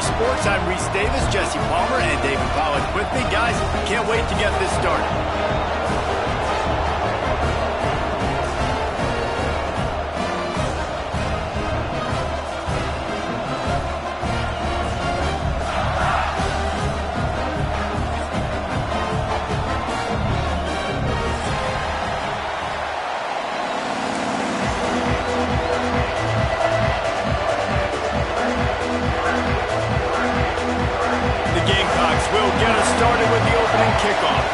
Sports. I'm Reese Davis, Jesse Palmer, and David Pollack with me. Guys, can't wait to get this started. Will get us started with the opening kickoff.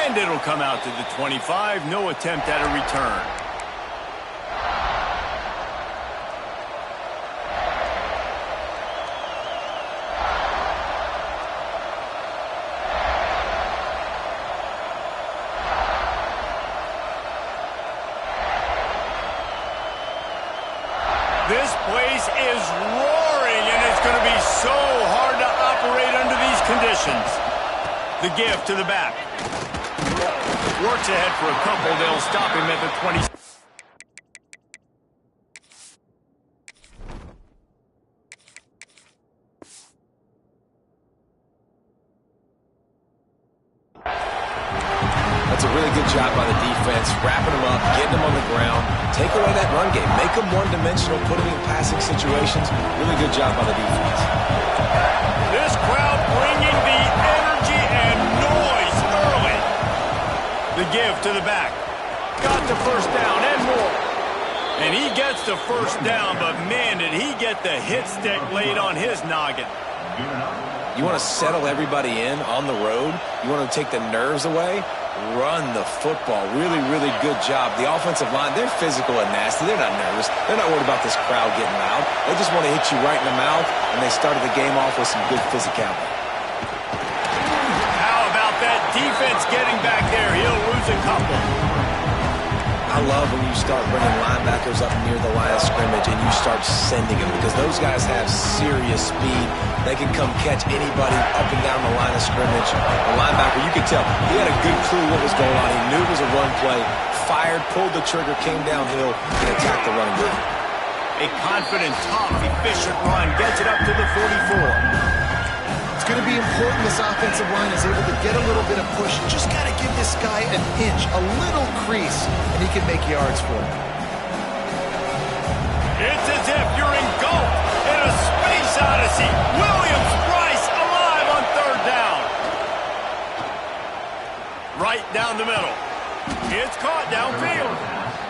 And it'll come out to the 25. No attempt at a return. This place is roaring, and it's going to be so hard to operate under these conditions. The give to the back. Works ahead for a couple. They'll stop him at the 20. That's a really good job by the defense, wrapping them up, getting them on the ground, take away that run game, make them one-dimensional, put them in passing situations. Really good job by the defense. This crowd bringing the energy and noise early. The give to the back. Got the first down and more. And he gets the first down, but man, did he get the hit stick laid on his noggin. You want to settle everybody in on the road? You want to take the nerves away? Run the football. Really, really good job. The offensive line, they're physical and nasty. They're not nervous. They're not worried about this crowd getting loud. They just want to hit you right in the mouth, and they started the game off with some good physicality. How about that defense getting back there? He'll lose a couple. I love when you start bringing linebackers up near the line of scrimmage and you start sending them, because those guys have serious speed. They can come catch anybody up and down the line of scrimmage. The linebacker, you could tell, he had a good clue what was going on. He knew it was a run play, fired, pulled the trigger, came downhill, and attacked the running back. A confident, tough, efficient run gets it up to the 44. It's going to be important this offensive line is able to get a little bit of push. Just got to give this guy an inch, a little crease, and he can make yards for it. It's as if you're engulfed in a space odyssey. Williams-Brice alive on third down. Right down the middle. It's caught downfield.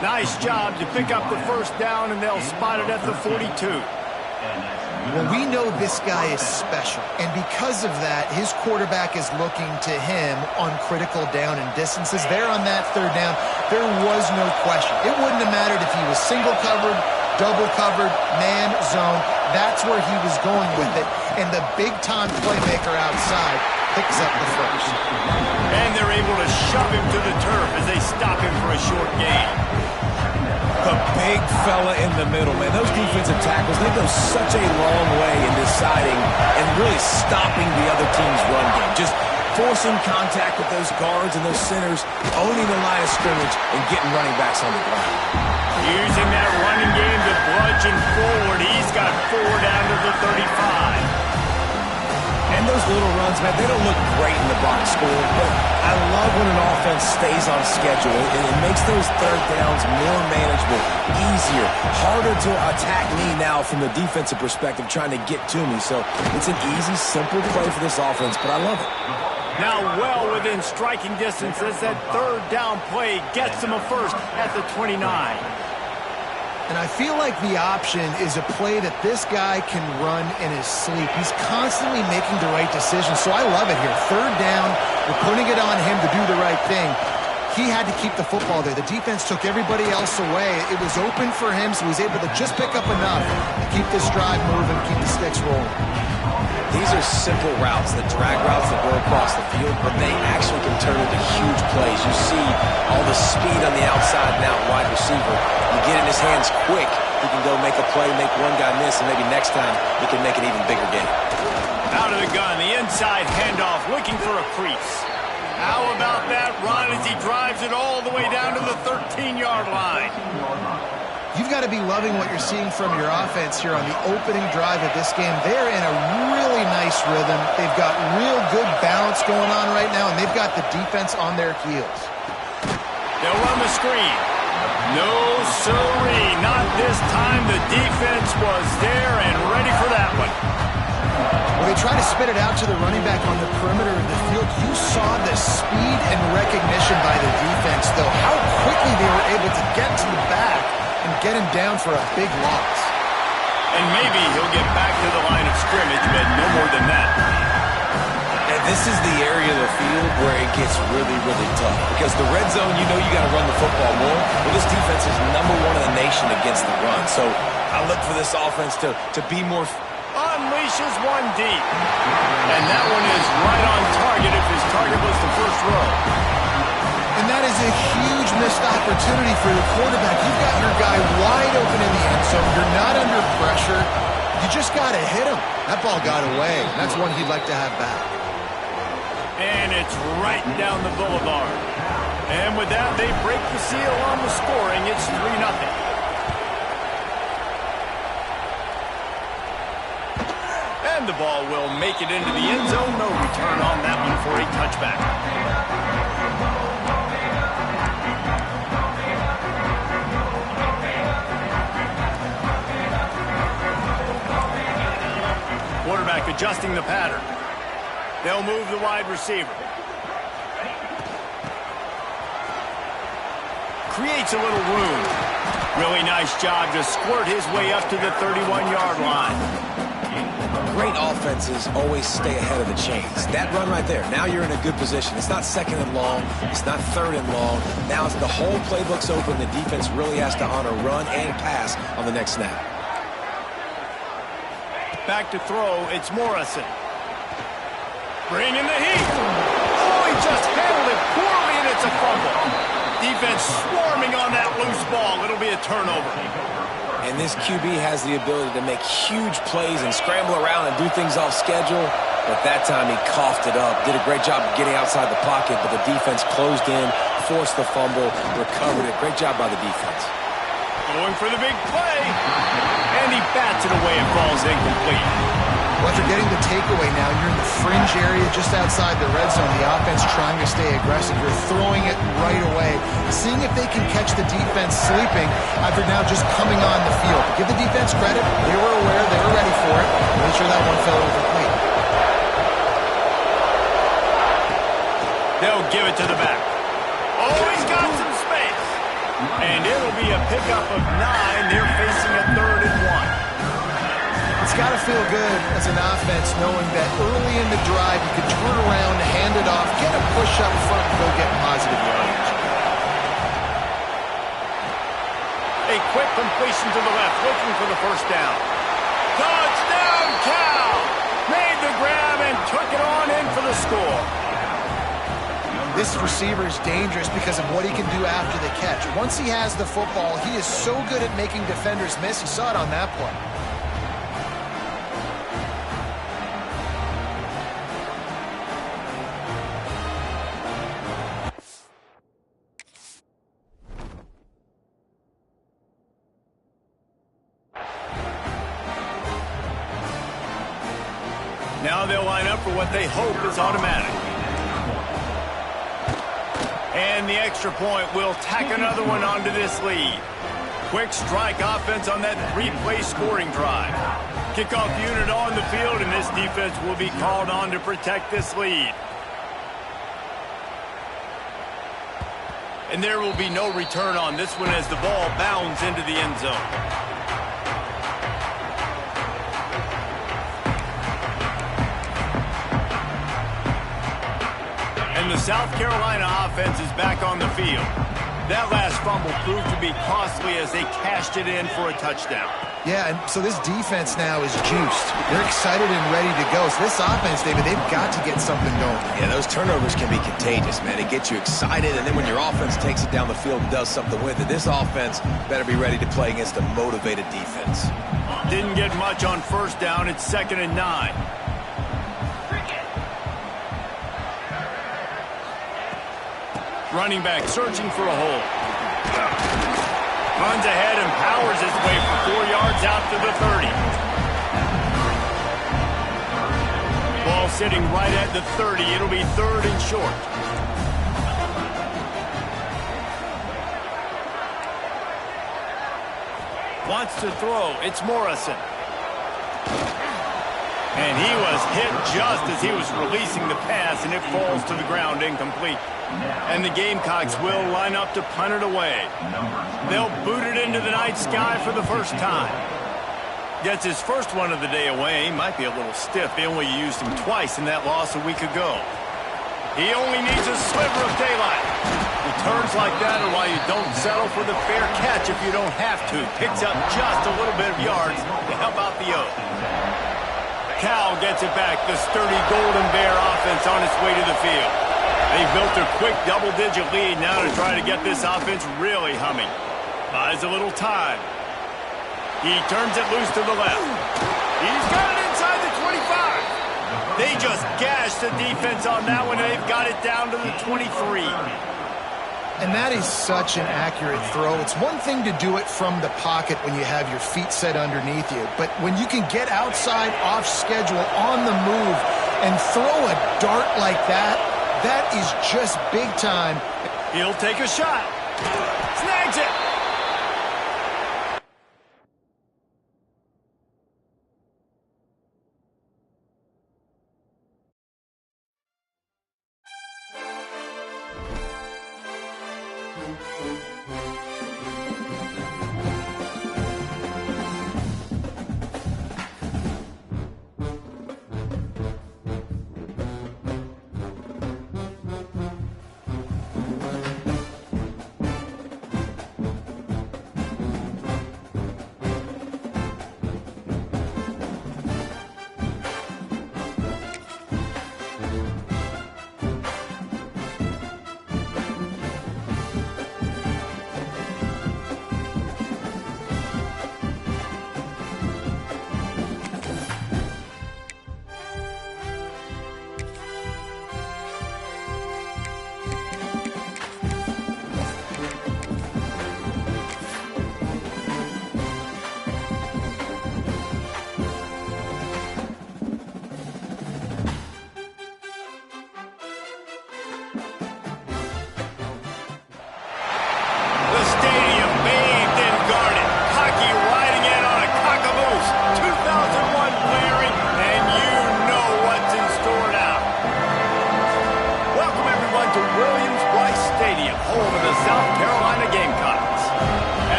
Nice job to pick up the first down, and they'll spot it at the 42. Well, we know this guy is special, and because of that, his quarterback is looking to him on critical down and distances. There on that third down, there was no question. It wouldn't have mattered if he was single covered, double covered, man, zone. That's where he was going with it, and the big-time playmaker outside picks up the first. And they're able to shove him to the turf as they stop him for a short gain. The big fella in the middle, man. Those defensive tackles, they go such a long way in deciding and really stopping the other team's run game. Just forcing contact with those guards and those centers, owning the line of scrimmage, and getting running backs on the ground. Using that running game to bludgeon forward. He's got 4 down to the 35. And those little runs, man, they don't look great in the box score, but I love when an offense stays on schedule, and it makes those third downs more manageable, easier, harder to attack me now from the defensive perspective trying to get to me. So it's an easy, simple play for this offense, but I love it. Now well within striking distance as that third down play gets them a first at the 29. And I feel like the option is a play that this guy can run in his sleep. He's constantly making the right decision, so I love it here. Third down, we're putting it on him to do the right thing. He had to keep the football there. The defense took everybody else away. It was open for him, so he's able to just pick up enough to keep this drive moving, keep the sticks rolling. These are simple routes, the drag routes that go across the field, but they actually can turn into huge plays. You see all the speed on the outside now, wide receiver. You get in his hands quick, he can go make a play, make one guy miss, and maybe next time he can make an even bigger game. Out of the gun, the inside handoff, looking for a crease. How about that run as he drives it all the way down to the 13-yard line? You've got to be loving what you're seeing from your offense here on the opening drive of this game. They're in a really nice rhythm. They've got real good balance going on right now, and they've got the defense on their heels. They'll run the screen. No, sirree. Not this time. The defense was there and ready for that one. When they try to spit it out to the running back on the perimeter of the field, you saw the speed and recognition by the defense, though, how quickly they were able to get to the back and get him down for a big loss. And maybe he'll get back to the line of scrimmage, but no more than that. And this is the area of the field where it gets really, really tough. Because the red zone, you know you got to run the football more. Well, this defense is #1 in the nation against the run. So I look for this offense to be more... Unleashes one deep. And that one is right on target if his target was the first row. And that is a huge missed opportunity for the quarterback. You've got your guy wide open in the end zone. You're not under pressure. You just got to hit him. That ball got away. That's one he'd like to have back. And it's right down the boulevard. And with that, they break the seal on the scoring. It's 3-0. And the ball will make it into the end zone. No return on that one for a touchback. Quarterback adjusting the pattern. They'll move the wide receiver. Creates a little room. Really nice job to squirt his way up to the 31-yard line. Great offenses always stay ahead of the chains. That run right there, now you're in a good position. It's not 2nd and long. It's not 3rd and long. Now it's the whole playbook's open. The defense really has to honor run and pass on the next snap. Back to throw, it's Morrison. Bringing the heat. Oh, he just handled it poorly, and it's a fumble. Defense swarming on that loose ball. It'll be a turnover. And this QB has the ability to make huge plays and scramble around and do things off schedule. But that time he coughed it up. Did a great job of getting outside the pocket, but the defense closed in, forced the fumble, recovered it. Great job by the defense. Going for the big play. And he bats it away and falls incomplete. Well, after getting the takeaway now, you're in the fringe area just outside the red zone. The offense trying to stay aggressive. You're throwing it right away. Seeing if they can catch the defense sleeping after now just coming on the field. Give the defense credit. They were aware. They were ready for it. Make sure that one fell incomplete. They'll give it to the back. Oh, he's got some space. And it'll be a pickup of 9. They're facing a 3rd and 1. It's got to feel good as an offense knowing that early in the drive you could turn around, hand it off, get a push up front, and go get positive yardage. A quick completion to the left, looking for the first down. Touchdown, Cal! Made the grab and took it on in for the score. This receiver is dangerous because of what he can do after the catch. Once he has the football, he is so good at making defenders miss. You saw it on that play. Now they'll line up for what they hope is automatic. And the extra point will tack another one onto this lead. Quick strike offense on that 3-play scoring drive. Kickoff unit on the field, and this defense will be called on to protect this lead. And there will be no return on this one as the ball bounds into the end zone. And the South Carolina offense is back on the field. That last fumble proved to be costly as they cashed it in for a touchdown. Yeah, and so this defense now is juiced. They're excited and ready to go. So this offense, David, they've got to get something going. Yeah, those turnovers can be contagious, man. It gets you excited, and then when your offense takes it down the field and does something with it, this offense better be ready to play against a motivated defense. Didn't get much on first down. It's 2nd and 9. Running back searching for a hole. Runs ahead and powers his way for 4 yards out to the 30. Ball sitting right at the 30. It'll be 3rd and short. Wants to throw. It's Morrison. And he was hit just as he was releasing the pass, and it falls to the ground incomplete. And the Gamecocks will line up to punt it away. They'll boot it into the night sky for the first time. Gets his first one of the day away. He might be a little stiff. They only used him twice in that loss a week ago. He only needs a sliver of daylight. Returns like that are why you don't settle for the fair catch if you don't have to. Picks up just a little bit of yards to help out the Oak. Cal gets it back. The sturdy Golden Bear offense on its way to the field. They've built a quick double-digit lead now to try to get this offense really humming. Buys a little time. He turns it loose to the left. He's got it inside the 25. They just gashed the defense on that one, and they've got it down to the 23. And that is such an accurate throw. It's one thing to do it from the pocket when you have your feet set underneath you, but when you can get outside, off schedule, on the move, and throw a dart like that, that is just big time. He'll take a shot. Snags it.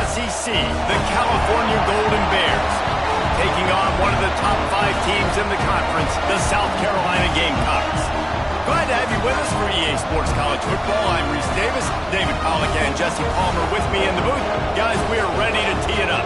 SEC, the California Golden Bears, taking on one of the top 5 teams in the conference, the South Carolina Gamecocks. Glad to have you with us for EA Sports College Football. I'm Reese Davis, David Pollack and Jesse Palmer with me in the booth. Guys, we are ready to tee it up.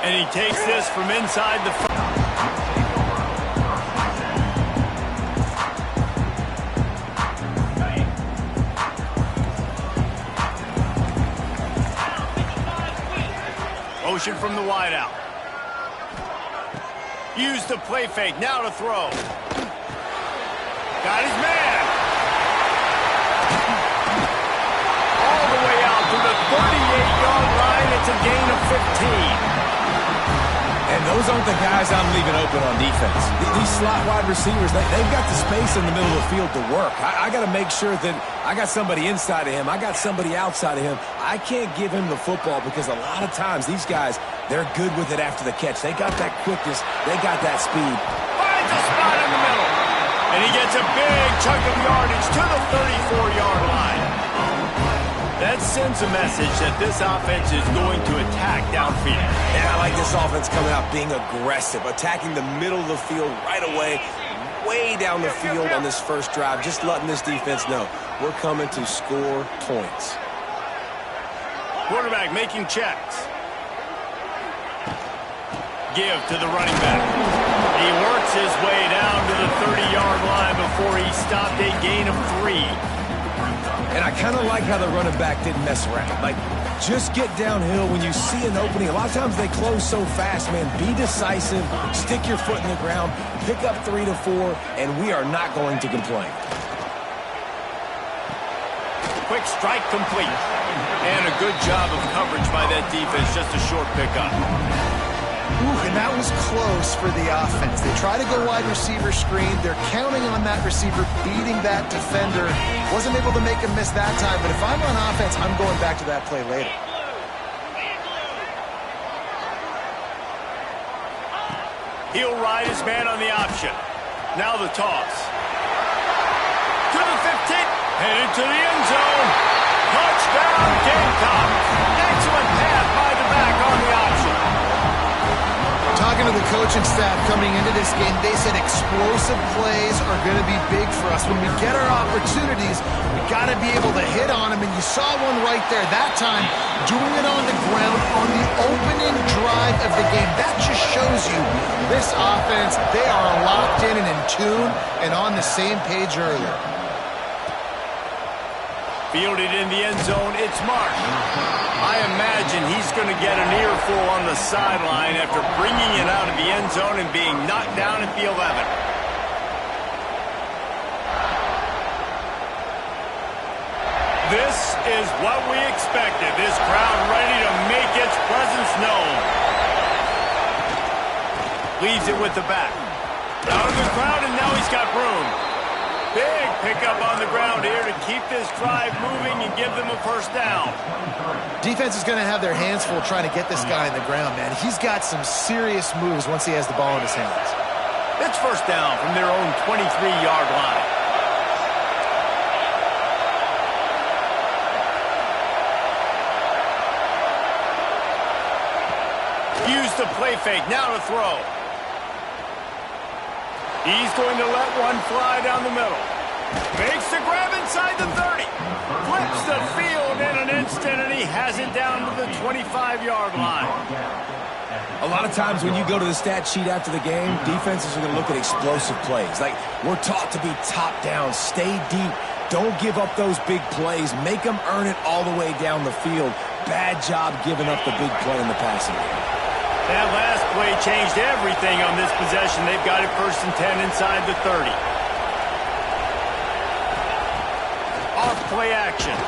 And he takes this from inside the... Motion from the wideout. Use the play fake. Now to throw. Got his man. All the way out to the 38-yard line. It's a gain of 15. And those aren't the guys I'm leaving open on defense. These slot wide receivers, they've got the space in the middle of the field to work. I got to make sure that I got somebody inside of him. I got somebody outside of him. I can't give him the football because a lot of times these guys, they're good with it after the catch. They got that quickness. They got that speed. Finds a spot in the middle. And he gets a big chunk of yardage to the 34-yard line. That sends a message that this offense is going to attack downfield. Yeah, I like this offense coming out being aggressive, attacking the middle of the field right away, way down the field on this first drive, just letting this defense know we're coming to score points. Quarterback making checks. Give to the running back. He works his way down to the 30-yard line before he stopped a gain of 3. And I kind of like how the running back didn't mess around. Like, just get downhill when you see an opening. A lot of times they close so fast, man. Be decisive, stick your foot in the ground, pick up 3 to 4, and we are not going to complain. Quick strike complete. And a good job of coverage by that defense. Just a short pickup. Ooh, and that was close for the offense. They try to go wide receiver screen. They're counting on that receiver beating that defender. Wasn't able to make him miss that time, but if I'm on offense, I'm going back to that play later. He'll ride his man on the option. Now the toss. To the 15. Headed to the end zone. Touchdown, Gamecocks. Excellent pass by the back on the option. Talking to the coaching staff coming into this game, they said explosive plays are going to be big for us. When we get our opportunities, we got to be able to hit on them, and you saw one right there. That time, doing it on the ground on the opening drive of the game. That just shows you this offense, they are locked in and in tune and on the same page earlier. Fielded in the end zone, it's Mark. I imagine he's going to get an earful on the sideline after bringing it out of the end zone and being knocked down at the 11. This is what we expected. This crowd ready to make its presence known. Leaves it with the back. Out of the crowd, and now he's got room. Big pickup on the ground here to keep this drive moving and give them a first down. Defense is going to have their hands full trying to get this guy in the ground, man. He's got some serious moves once he has the ball in his hands. It's first down from their own 23-yard line. Use the play fake, now to throw. He's going to let one fly down the middle. Makes the grab inside the 30. Flips the field in an instant, and he has it down to the 25-yard line. A lot of times when you go to the stat sheet after the game, defenses are going to look at explosive plays. Like, we're taught to be top down, stay deep, don't give up those big plays, make them earn it all the way down the field. Bad job giving up the big play in the passing game. That last play changed everything on this possession. They've got it 1st and 10 inside the 30. Off play action.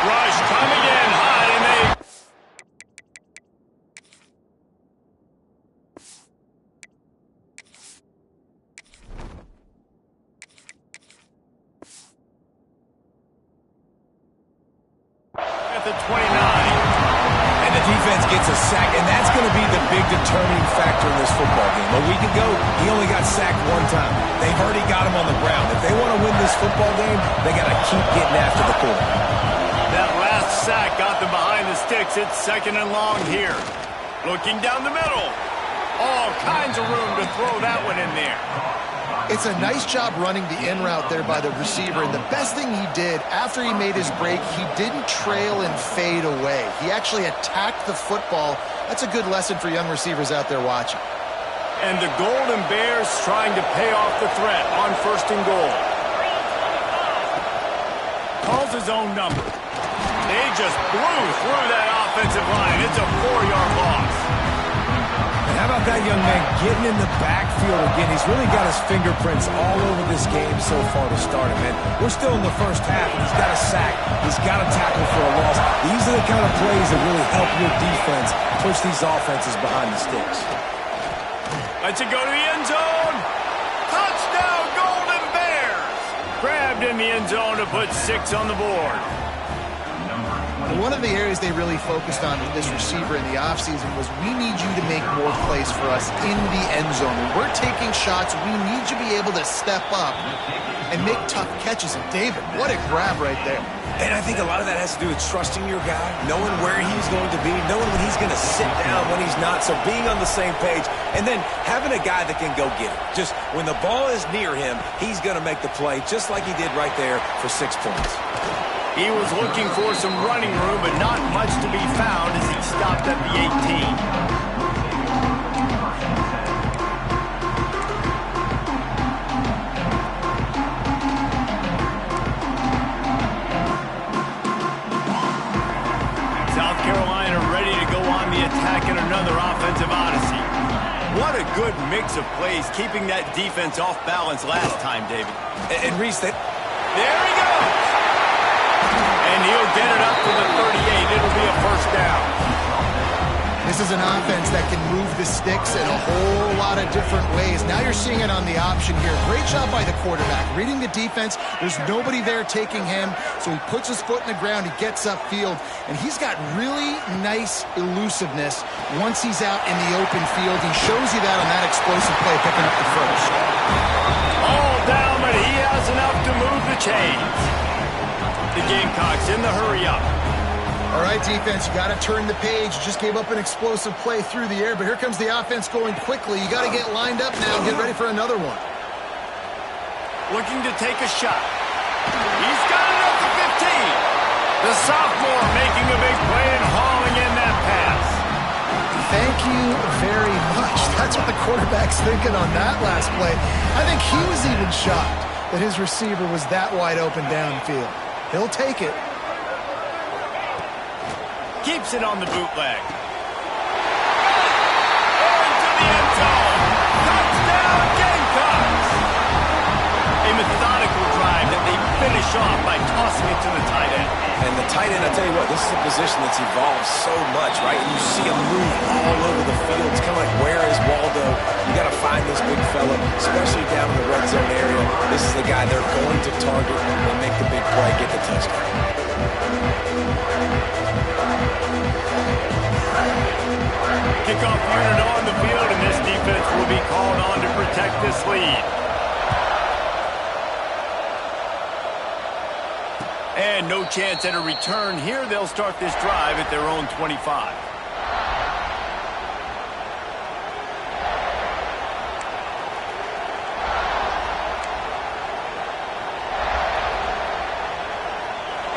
Rush coming in hot, and they... at the 29. Defense gets a sack, and that's going to be the big determining factor in this football game. A week ago, he only got sacked one time. They've already got him on the ground. If they want to win this football game, they got to keep getting after the quarterback. That last sack got them behind the sticks. It's 2nd and long here. Looking down the middle. All kinds of room to throw that one in there. It's a nice job running the in route there by the receiver, and the best thing he did after he made his break, he didn't trail and fade away. He actually attacked the football. That's a good lesson for young receivers out there watching. And the Golden Bears trying to pay off the threat on 1st and goal. Calls his own number. They just blew through that offensive line. It's a 4-yard loss. And how about that young man getting in the backfield again? He's really got his fingerprints all over this game so far to start it, man. We're still in the first half, and he's got a sack. He's got a tackle for a loss. These are the kind of plays that really help your defense push these offenses behind the sticks. Lets it go to the end zone. Touchdown, Golden Bears. Grabbed in the end zone to put 6 on the board. One of the areas they really focused on with this receiver in the offseason was we need you to make more plays for us in the end zone. When we're taking shots, we need you to be able to step up and make tough catches. And David, what a grab right there. And I think a lot of that has to do with trusting your guy, knowing where he's going to be, knowing when he's going to sit down, when he's not. So being on the same page, and then having a guy that can go get it. Just when the ball is near him, he's going to make the play, just like he did right there for 6 points. He was looking for some running room, but not much to be found as he stopped at the 18. good mix of plays, keeping that defense off balance last time, David. And Reese, there he goes! And he'll get it up to the 38. It'll be a first down. This is an offense that can move the sticks in a whole lot of different ways. Now you're seeing it on the option here. Great job by the quarterback. Reading the defense, there's nobody there taking him, so he puts his foot in the ground, he gets upfield, and he's got really nice elusiveness once he's out in the open field. He shows you that on that explosive play, picking up the first. All down, but he has enough to move the chains. The Gamecocks in the hurry up. All right, defense, you got to turn the page. You just gave up an explosive play through the air, but here comes the offense going quickly. You got to get lined up now and get ready for another one. Looking to take a shot. He's got it up to 15. The sophomore making a big play and hauling in that pass. Thank you very much. That's what the quarterback's thinking on that last play. I think he was even shocked that his receiver was that wide open downfield. He'll take it. Keeps it on the bootleg. Into the end zone. Touchdown, Gamecocks! A methodical drive that they finish off by tossing it to the tight end. And the tight end, I tell you what, this is a position that's evolved so much, right? You see him move all over the field. It's kind of like, where is Waldo? You got to find this big fella, especially down in the red zone area. This is the guy they're going to target and make the big play, get the touchdown. Kickoff unit on the field, and this defense will be called on to protect this lead. And no chance at a return here. They'll start this drive at their own 25.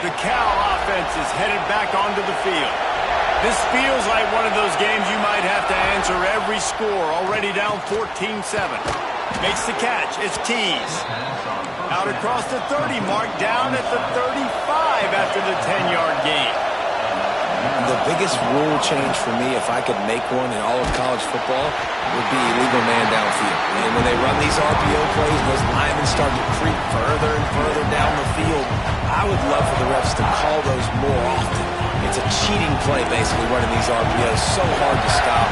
The Cal offense is headed back onto the field. This feels like one of those games you might have to answer every score. Already down 14-7. Makes the catch. It's Keys. Out across the 30 mark, down at the 35 after the 10-yard gain. The biggest rule change for me, if I could make one in all of college football, would be leave a man downfield. And when they run these RPO plays, those linemen start to creep further and further down the field. I would love for the refs to call those more often. It's a cheating play, basically, running these RPOs. So hard to stop.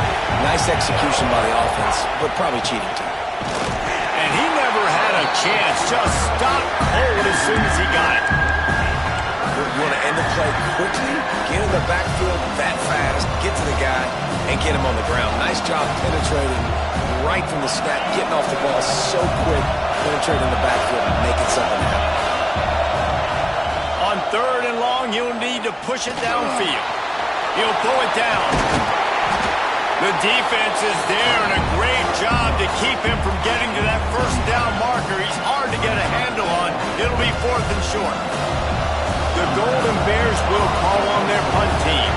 Nice execution by the offense, but probably cheating too. And he never had a chance. Just stopped cold as soon as he got it. You want to end the play quickly, get in the backfield that fast, get to the guy, and get him on the ground. Nice job penetrating right from the snap, getting off the ball so quick, penetrating the backfield and making something happen. On 3rd and long, he'll need to push it downfield. He'll pull it down. The defense is there, and a great job to keep him from getting to that first down marker. He's hard to get a handle on. It'll be 4th and short. The Golden Bears will call on their punt team.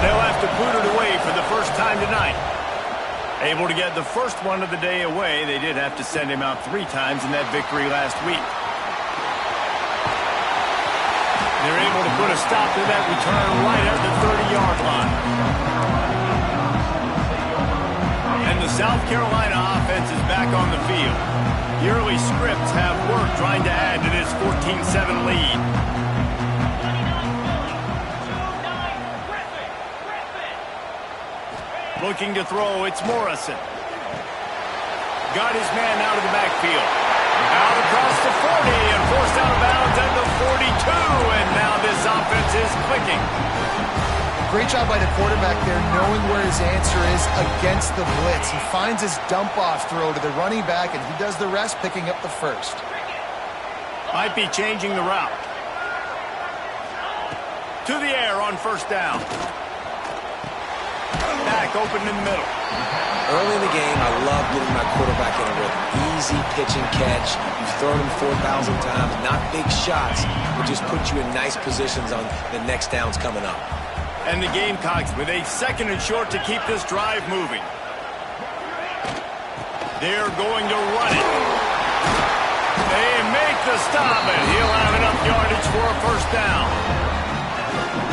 They'll have to boot it away for the first time tonight. Able to get the first one of the day away. They did have to send him out 3 times in that victory last week. They're able to put a stop to that return right at the 30-yard line. And the South Carolina offense is back on the field. The early scripts have work trying to add to this 14-7 lead. Looking to throw, it's Morrison. Got his man out of the backfield. Out across the 40 and forced out of bounds at the 42. And now this offense is clicking. Great job by the quarterback there, knowing where his answer is against the blitz. He finds his dump-off throw to the running back, and he does the rest, picking up the first. Might be changing the route. To the air on 1st down. Back open in the middle. Early in the game, I love getting my quarterback in a rhythm. Easy pitch and catch. You've thrown him 4,000 times. Not big shots, but just put you in nice positions on the next downs coming up. And the Gamecocks with a 2nd and short to keep this drive moving. They're going to run it. They make the stop, and he'll have enough yardage for a 1st down.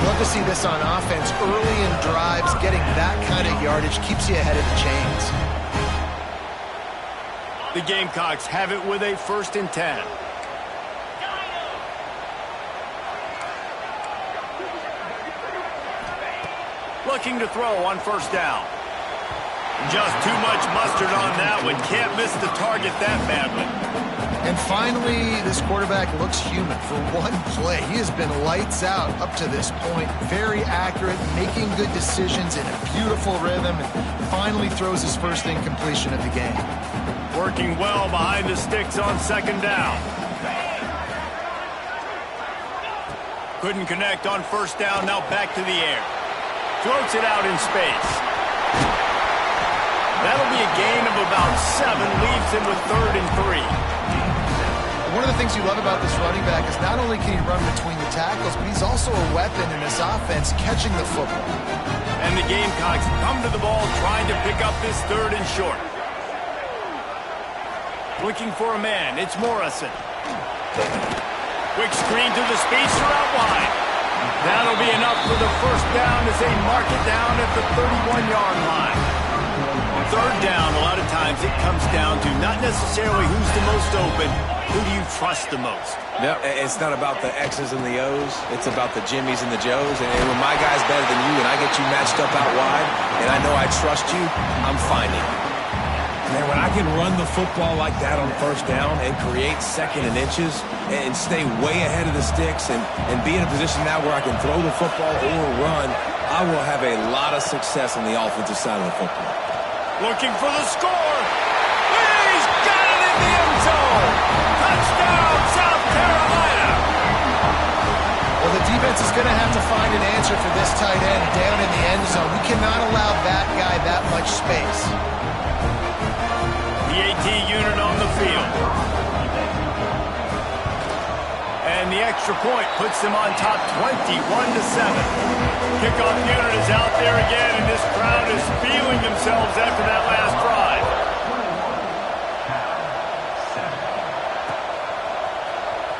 Love to see this on offense. Early in drives, getting that kind of yardage keeps you ahead of the chains. The Gamecocks have it with a 1st and 10. Looking to throw on 1st down. Just too much mustard on that one. Can't miss the target that badly. And finally, this quarterback looks human for one play. He has been lights out up to this point. Very accurate, making good decisions in a beautiful rhythm, and finally throws his first incompletion of the game. Working well behind the sticks on 2nd down. Couldn't connect on 1st down. Now back to the air. Floats it out in space. That'll be a gain of about 7. Leaves him with 3rd and 3. One of the things you love about this running back is not only can he run between the tackles, but he's also a weapon in this offense catching the football. And the Gamecocks come to the ball trying to pick up this 3rd and short. Looking for a man. It's Morrison. Quick screen to the speedster out wide. That'll be enough for the 1st down as they mark it down at the 31-yard line. 3rd down, a lot of times it comes down to not necessarily who's the most open, who do you trust the most? No, it's not about the X's and the O's. It's about the Jimmys and the Joes. And when my guy's better than you and I get you matched up out wide and I know I trust you, I'm finding you. Man, when I can run the football like that on 1st down and create 2nd and inches and stay way ahead of the sticks and be in a position now where I can throw the football or run, I will have a lot of success on the offensive side of the football. Looking for the score. He's got it in the end zone. Touchdown, South Carolina. Well, the defense is going to have to find an answer for this tight end down in the end zone. We cannot allow that guy that much space. The AT unit on the field. And the extra point puts them on top 21-7. Kickoff unit is out there again, and this crowd is feeling themselves after that last drive.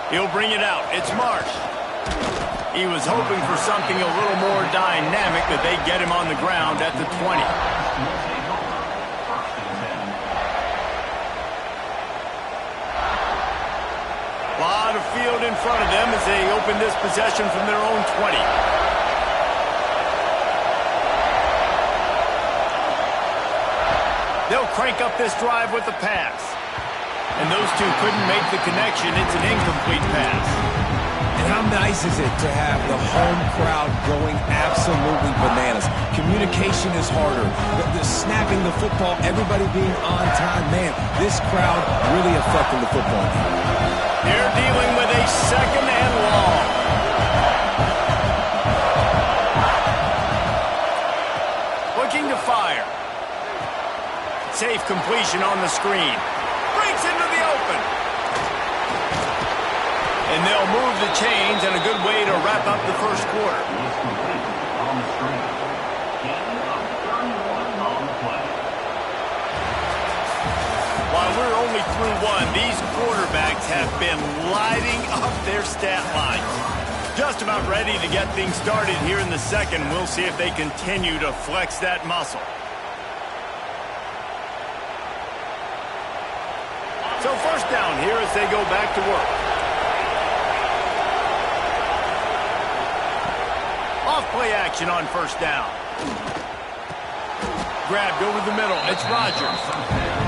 He'll bring it out. It's Marsh. He was hoping for something a little more dynamic, that they get him on the ground at the 20. A lot of field in front of them as they open this possession from their own 20. They'll crank up this drive with the pass. And those two couldn't make the connection. It's an incomplete pass. And how nice is it to have the home crowd going absolutely bananas? Communication is harder. The snapping the football, everybody being on time. Man, this crowd really affecting the football game. They're dealing with a 2nd and long. Looking to fire. Safe completion on the screen. Breaks into the open. And they'll move the chains, and a good way to wrap up the 1st quarter. While we're only through 1, these quarterbacks have been lighting up their stat lines. Just about ready to get things started here in the 2nd. We'll see if they continue to flex that muscle. So 1st down here as they go back to work. Off play action on 1st down. Grabbed over the middle. It's Rodgers.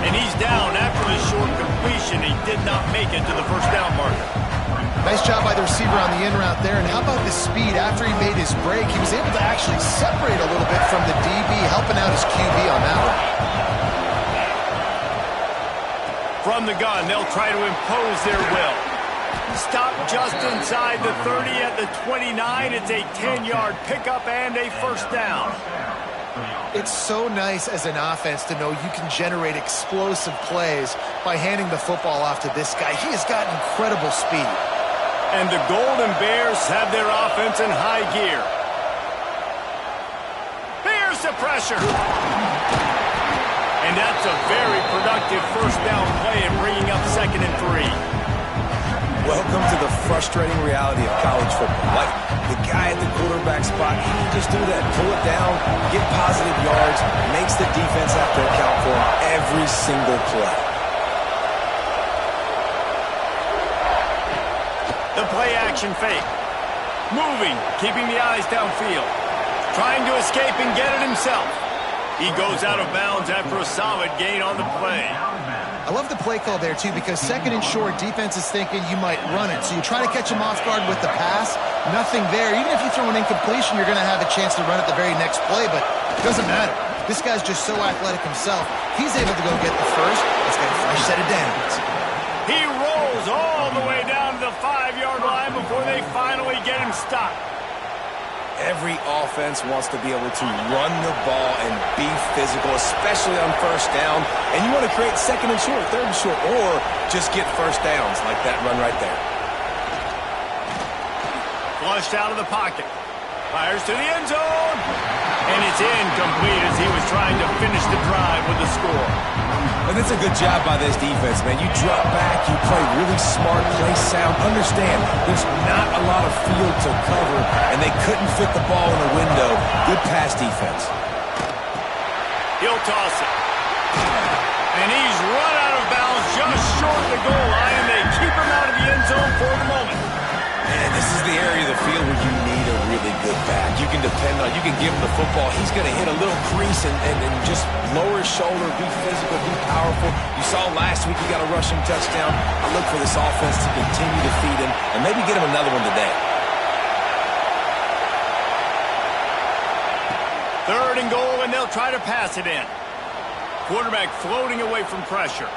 And he's down after the short completion. He did not make it to the 1st down marker. Nice job by the receiver on the in route there. And how about the speed? After he made his break, he was able to actually separate a little bit from the DB, helping out his QB on that one. From the gun, they'll try to impose their will. Stop just inside the 30 at the 29. It's a 10-yard pickup and a 1st down. It's so nice as an offense to know you can generate explosive plays by handing the football off to this guy. He has got incredible speed. And the Golden Bears have their offense in high gear. Here's the pressure. And that's a very productive 1st down play and bringing up 2nd and 3. Welcome to the frustrating reality of college football. Like, the guy at the quarterback spot, he can just do that. Pull it down, get positive yards, makes the defense have to account for him every single play. The play action fake. Moving, keeping the eyes downfield. Trying to escape and get it himself. He goes out of bounds after a solid gain on the play. I love the play call there, too, because second and short, defense is thinking you might run it. So you try to catch him off guard with the pass. Nothing there. Even if you throw an incompletion, you're going to have a chance to run it the very next play, but it doesn't matter. This guy's just so athletic himself. He's able to go get the first. He's got a fresh set of downs. He rolls all the way down to the 5-yard line before they finally get him stopped. Every offense wants to be able to run the ball and be physical, especially on first down. And you want to create second and short, third and short, or just get first downs like that run right there. Flushed out of the pocket. Fires to the end zone. And it's incomplete as he was trying to finish the drive with the score. And it's a good job by this defense, man. You drop back, you play really smart, play sound. Understand, there's not a lot of field to cover, and they couldn't fit the ball in the window. Good pass defense. He'll toss it. And he's run out of bounds just short of the goal line, and they keep him out of the end zone for the moment. Man, this is the area of the field where you need a really good back. You can depend on, you can give him the football. He's going to hit a little crease and just lower his shoulder, be physical, be powerful. You saw last week he got a rushing touchdown. I look for this offense to continue to feed him and maybe get him another one today. Third and goal, and they'll try to pass it in. Quarterback floating away from pressure.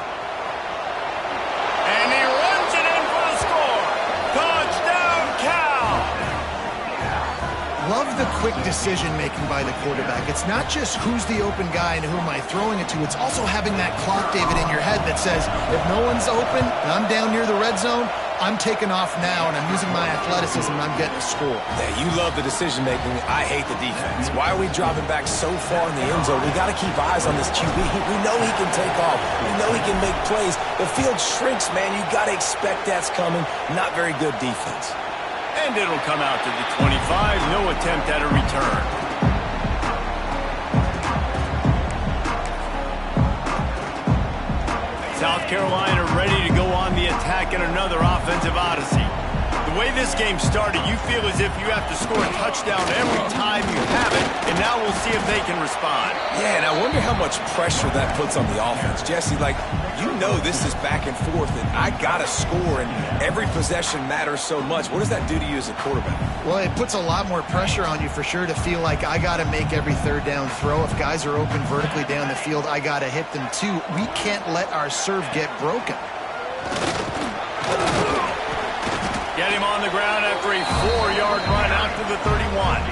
And he runs it in for the score. Touchdown, Cal! Love the quick decision-making by the quarterback. It's not just who's the open guy and who am I throwing it to. It's also having that clock, David, in your head that says, if no one's open and I'm down near the red zone, I'm taking off now, and I'm using my athleticism, and I'm getting a score. Yeah, you love the decision-making. I hate the defense. Why are we dropping back so far in the end zone? We got to keep eyes on this QB. We know he can take off. We know he can make plays. The field shrinks, man. You got to expect that's coming. Not very good defense. And it'll come out to the 25. No attempt at a return. South Carolina ready to go on the attack in another offensive odyssey. The way this game started, you feel as if you have to score a touchdown every time you have it, and now we'll see if they can respond. Yeah, and I wonder how much pressure that puts on the offense. Jesse, like, you know this is back and forth, and I got to score, and every possession matters so much. What does that do to you as a quarterback? Well, it puts a lot more pressure on you for sure to feel like I got to make every third down throw. If guys are open vertically down the field, I got to hit them too. We can't let our serve get broken. Get him on the ground after a 4-yard run out to the 31.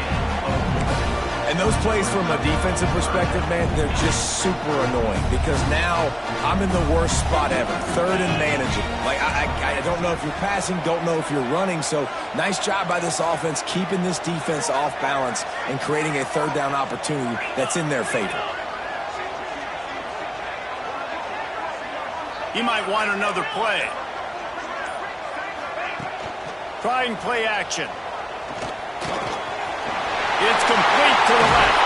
And those plays from a defensive perspective, man, they're just super annoying because now I'm in the worst spot ever. Third and manageable. Like, I don't know if you're passing, don't know if you're running. So nice job by this offense keeping this defense off balance and creating a third down opportunity that's in their favor. He might want another play. Trying play action. It's complete to the left.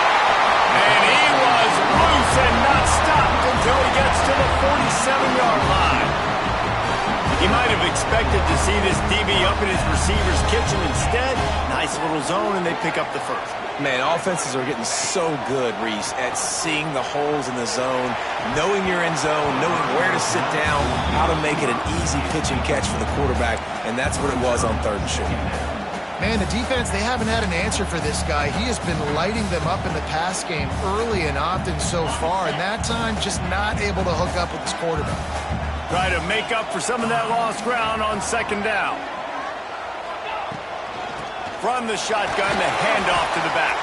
And he was loose and not stopped until he gets to the 47-yard line. He might have expected to see this DB up in his receiver's kitchen. Instead, nice little zone, and they pick up the first. Man, offenses are getting so good, Reese, at seeing the holes in the zone, knowing your end zone, knowing where to sit down, how to make it an easy pitch and catch for the quarterback, and that's what it was on third and short. Man, the defense, they haven't had an answer for this guy. He has been lighting them up in the pass game early and often so far, and that time just not able to hook up with his quarterback. Try to make up for some of that lost ground on second down. From the shotgun, the handoff to the back.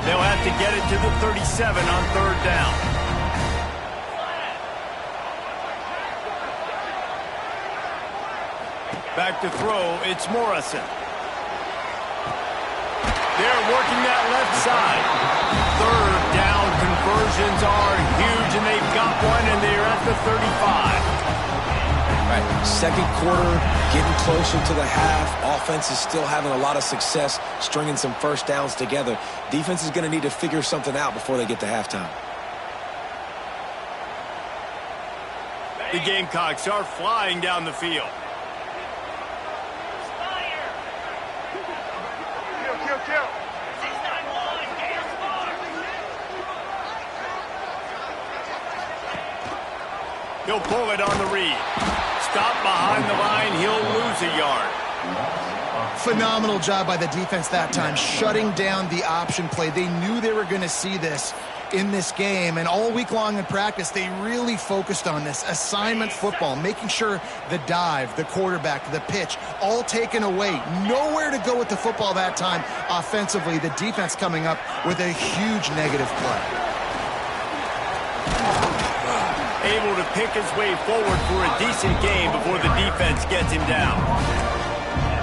They'll have to get it to the 37 on third down. Back to throw, it's Morrison. They're working that left side. Third down conversions are huge, and they've got one, and they're at the 35. right, second quarter, getting closer to the half. Offense is still having a lot of success stringing some first downs together. Defense is going to need to figure something out before they get to halftime. The Gamecocks are flying down the field. He'll pull it on the read. Stop behind the line. He'll lose a yard. Phenomenal job by the defense that time, shutting down the option play. They knew they were going to see this in this game, and all week long in practice, they really focused on this assignment football, making sure the dive, the quarterback, the pitch, all taken away. Nowhere to go with the football that time offensively. The defense coming up with a huge negative play. Able to pick his way forward for a decent game before the defense gets him down.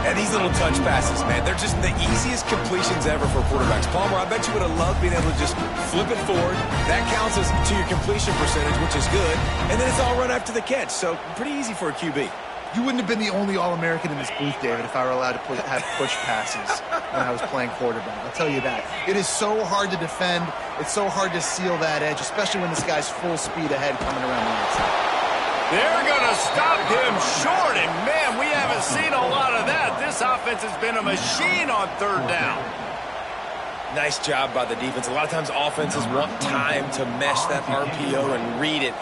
And these little touch passes, man, they're just the easiest completions ever for quarterbacks. Palmer, I bet you would have loved being able to just flip it forward. That counts as to your completion percentage, which is good. And then it's all run after the catch, so pretty easy for a QB. You wouldn't have been the only All-American in this booth, David, if I were allowed to have push passes when I was playing quarterback. I'll tell you that. It is so hard to defend. It's so hard to seal that edge, especially when this guy's full speed ahead coming around the outside. They're going to stop him short, and man, we haven't seen a lot of that. This offense has been a machine on third down. Nice job by the defense. A lot of times offenses want time to mesh that RPO and read it.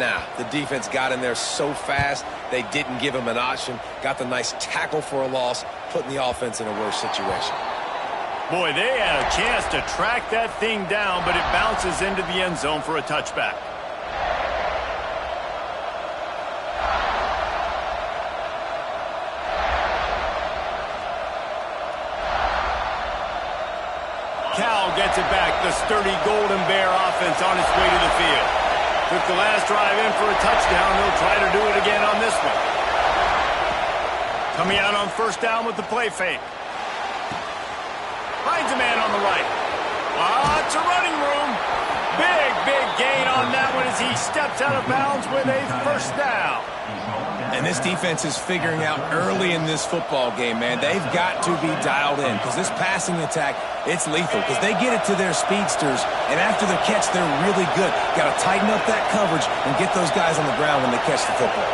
Nah, the defense got in there so fast, they didn't give him an option. Got the nice tackle for a loss, putting the offense in a worse situation. Boy, they had a chance to track that thing down, but it bounces into the end zone for a touchback. Cal gets it back. The sturdy Golden Bear offense on its way to the field. Took the last drive in for a touchdown. They'll try to do it again on this one. Coming out on first down with the play fake. Finds a man on the right. Lots of running room. Big gain on that one as he steps out of bounds with a first down. And this defense is figuring out early in this football game, man. They've got to be dialed in because this passing attack, it's lethal because they get it to their speedsters, and after the catch, they're really good. Got to tighten up that coverage and get those guys on the ground when they catch the football.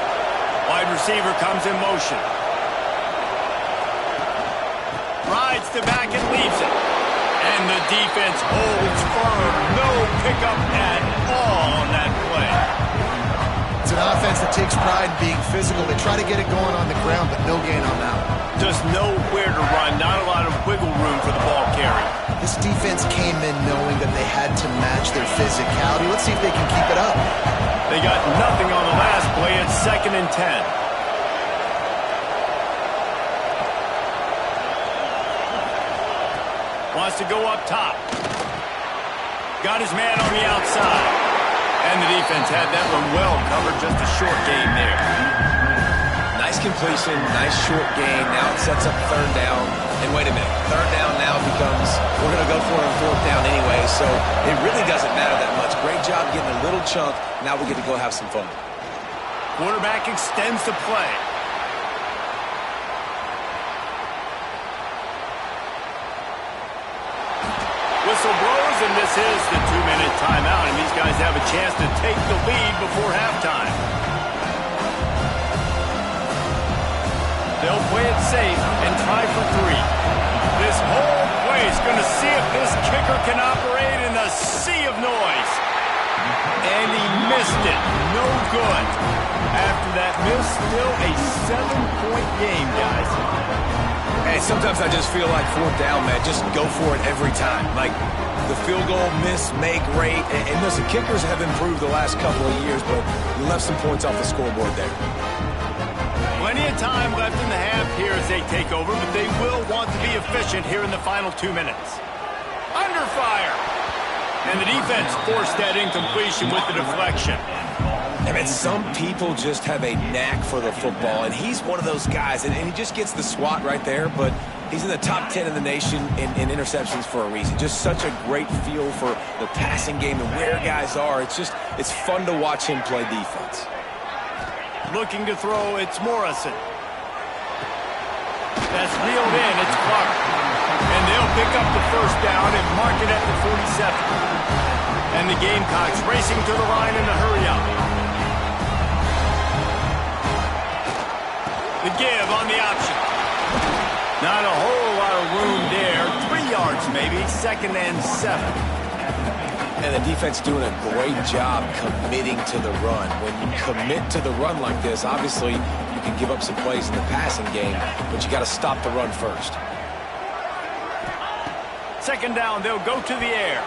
Wide receiver comes in motion. Rides the back and leaves it. And the defense holds firm. No pickup at all on that play. It's an offense that takes pride in being physical. They try to get it going on the ground, but no gain on that one. Just nowhere to run. Not a lot of wiggle room for the ball carry. This defense came in knowing that they had to match their physicality. Let's see if they can keep it up. They got nothing on the last play. It's 2nd and 10. Wants to go up top. Got his man on the outside. And the defense had that one well covered. Just a short gain there. Nice completion, nice short gain. Now it sets up third down. And wait a minute, third down now becomes, we're going to go for it on fourth down anyway, so it really doesn't matter that much. Great job getting a little chunk. Now we get to go have some fun. Quarterback extends the play. Whistle blows, and this is the 2-minute timeout, and these guys have a chance to take the lead before halftime. They'll play it safe and try for 3. This whole play is going to see if this kicker can operate in the sea of noise. And he missed it. No good. After that miss, still a 7-point game, guys. Hey, sometimes I just feel like fourth down, man. Just go for it every time. Like the field goal miss, make great. And listen, kickers have improved the last couple of years, but you left some points off the scoreboard there. Plenty of time left in the half here as they take over, but they will want to be efficient here in the final 2 minutes. Under fire. And the defense forced that incompletion with the deflection. I mean, some people just have a knack for the football, and he's one of those guys, and he just gets the swat right there, but he's in the top 10 in the nation in interceptions for a reason. Just such a great feel for the passing game and where guys are. It's fun to watch him play defense. Looking to throw, it's Morrison. That's reeled in, it's Clark. And they'll pick up the first down and mark it at the 47. And the Gamecocks racing to the line in a hurry up. The give on the option. Not a whole lot of room there. 3 yards maybe, 2nd and 7. And the defense doing a great job committing to the run. When you commit to the run like this, obviously you can give up some plays in the passing game, but you got to stop the run first. 2nd down, they'll go to the air.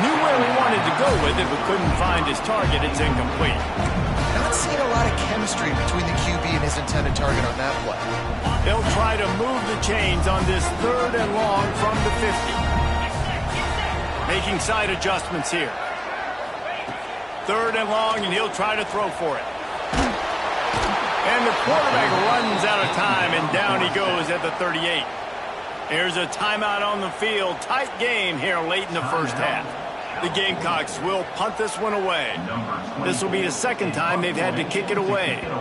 Knew where he wanted to go with it, but couldn't find his target. It's incomplete. Not seeing a lot of chemistry between the QB and his intended target on that play. They'll try to move the chains on this 3rd and long from the 50. Making side adjustments here. 3rd and long, and he'll try to throw for it. And the quarterback runs out of time, and down he goes at the 38. There's a timeout on the field. Tight game here late in the first half. The Gamecocks will punt this one away. This will be the 2nd time they've had to kick it away. And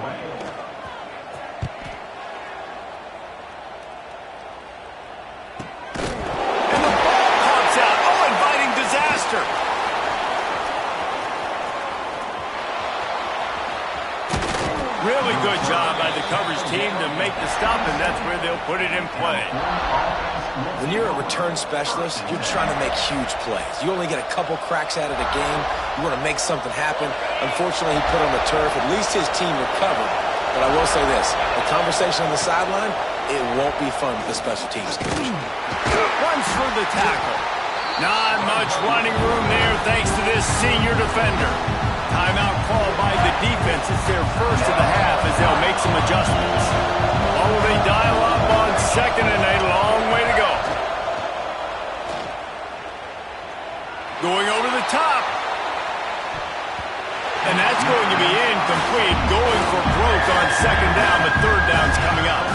the ball pops out. Oh, inviting disaster. Really good job by the coverage team to make the stop, and that's where they'll put it in play. When you're a return specialist, you're trying to make huge plays. You only get a couple cracks out of the game. You want to make something happen. Unfortunately, he put on the turf. At least his team recovered. But I will say this, the conversation on the sideline, it won't be fun with the special teams coach. Runs through the tackle. Not much running room there thanks to this senior defender. Timeout called by the defense. It's their first of the half as they'll make some adjustments. Oh, they dial up on 2nd and a long way to go. Going over the top. And that's going to be incomplete. Going for broke on 2nd down, but 3rd down's coming up.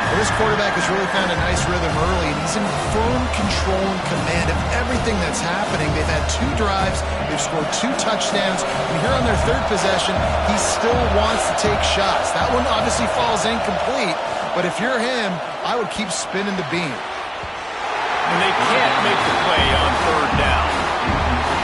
Well, this quarterback has really found a nice rhythm early, and he's in firm control and command of everything that's happening. They've had 2 drives, they've scored 2 touchdowns, and here on their 3rd possession, he still wants to take shots. That one obviously falls incomplete, but if you're him, I would keep spinning the beam. And they can't make the play on 3rd down.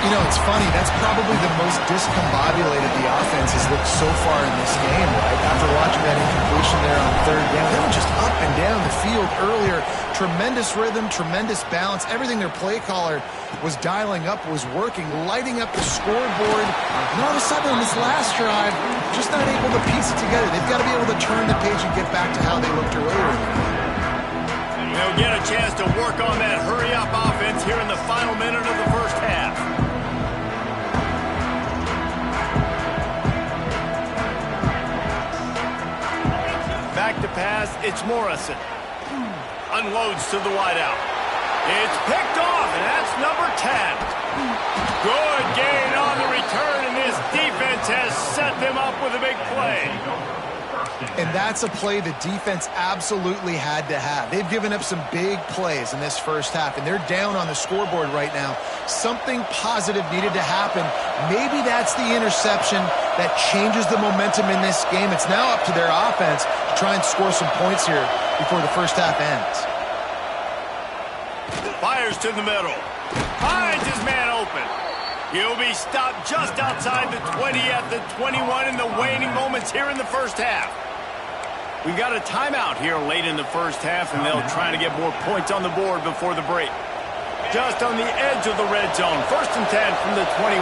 You know, it's funny, that's probably the most discombobulated the offense has looked so far in this game, right? After watching that incompletion there on 3rd down, they were just up and down the field earlier. Tremendous rhythm, tremendous balance. Everything their play caller was dialing up was working, lighting up the scoreboard. And all of a sudden on this last drive, just not able to piece it together. They've got to be able to turn the page and get back to how they looked earlier. They'll get a chance to work on that hurry-up offense here in the final minute of the first half. Back to pass, it's Morrison. Unloads to the wideout. It's picked off, and that's number 10. Good gain on the return, and this defense has set them up with a big play. And that's a play the defense absolutely had to have. They've given up some big plays in this first half, and they're down on the scoreboard right now. Something positive needed to happen. Maybe that's the interception that changes the momentum in this game. It's now up to their offense to try and score some points here before the first half ends. Fires to the middle. Finds his man open. He'll be stopped just outside the 20 at the 21 in the waning moments here in the first half. We got a timeout here late in the first half, and they'll try to get more points on the board before the break. Just on the edge of the red zone. 1st and 10 from the 21.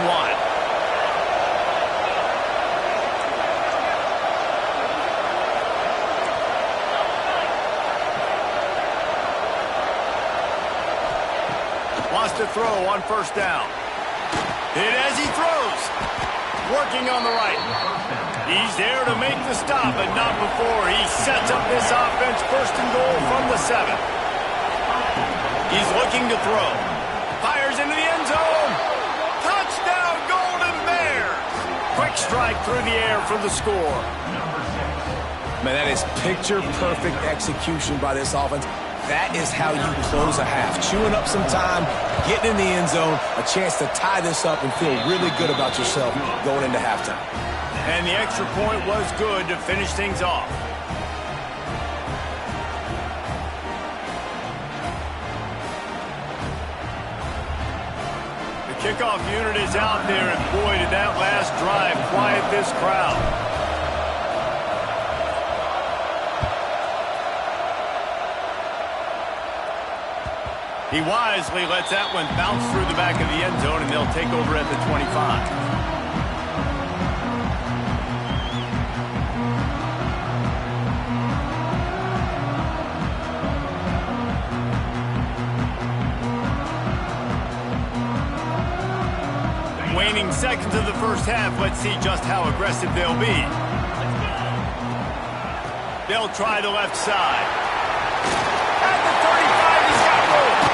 Wants to throw on 1st down. Hit as he throws. Working on the right. He's there to make the stop, but not before he sets up this offense 1st and goal from the 7. He's looking to throw. Fires into the end zone. Touchdown, Golden Bears. Quick strike through the air for the score. Man, that is picture-perfect execution by this offense. That is how you close a half. Chewing up some time, getting in the end zone, a chance to tie this up and feel really good about yourself going into halftime. And the extra point was good to finish things off. The kickoff unit is out there, and boy, did that last drive quiet this crowd. He wisely lets that one bounce through the back of the end zone, and they'll take over at the 25. Waning seconds of the first half, let's see just how aggressive they'll be. They'll try the left side. At the 35, he's got room.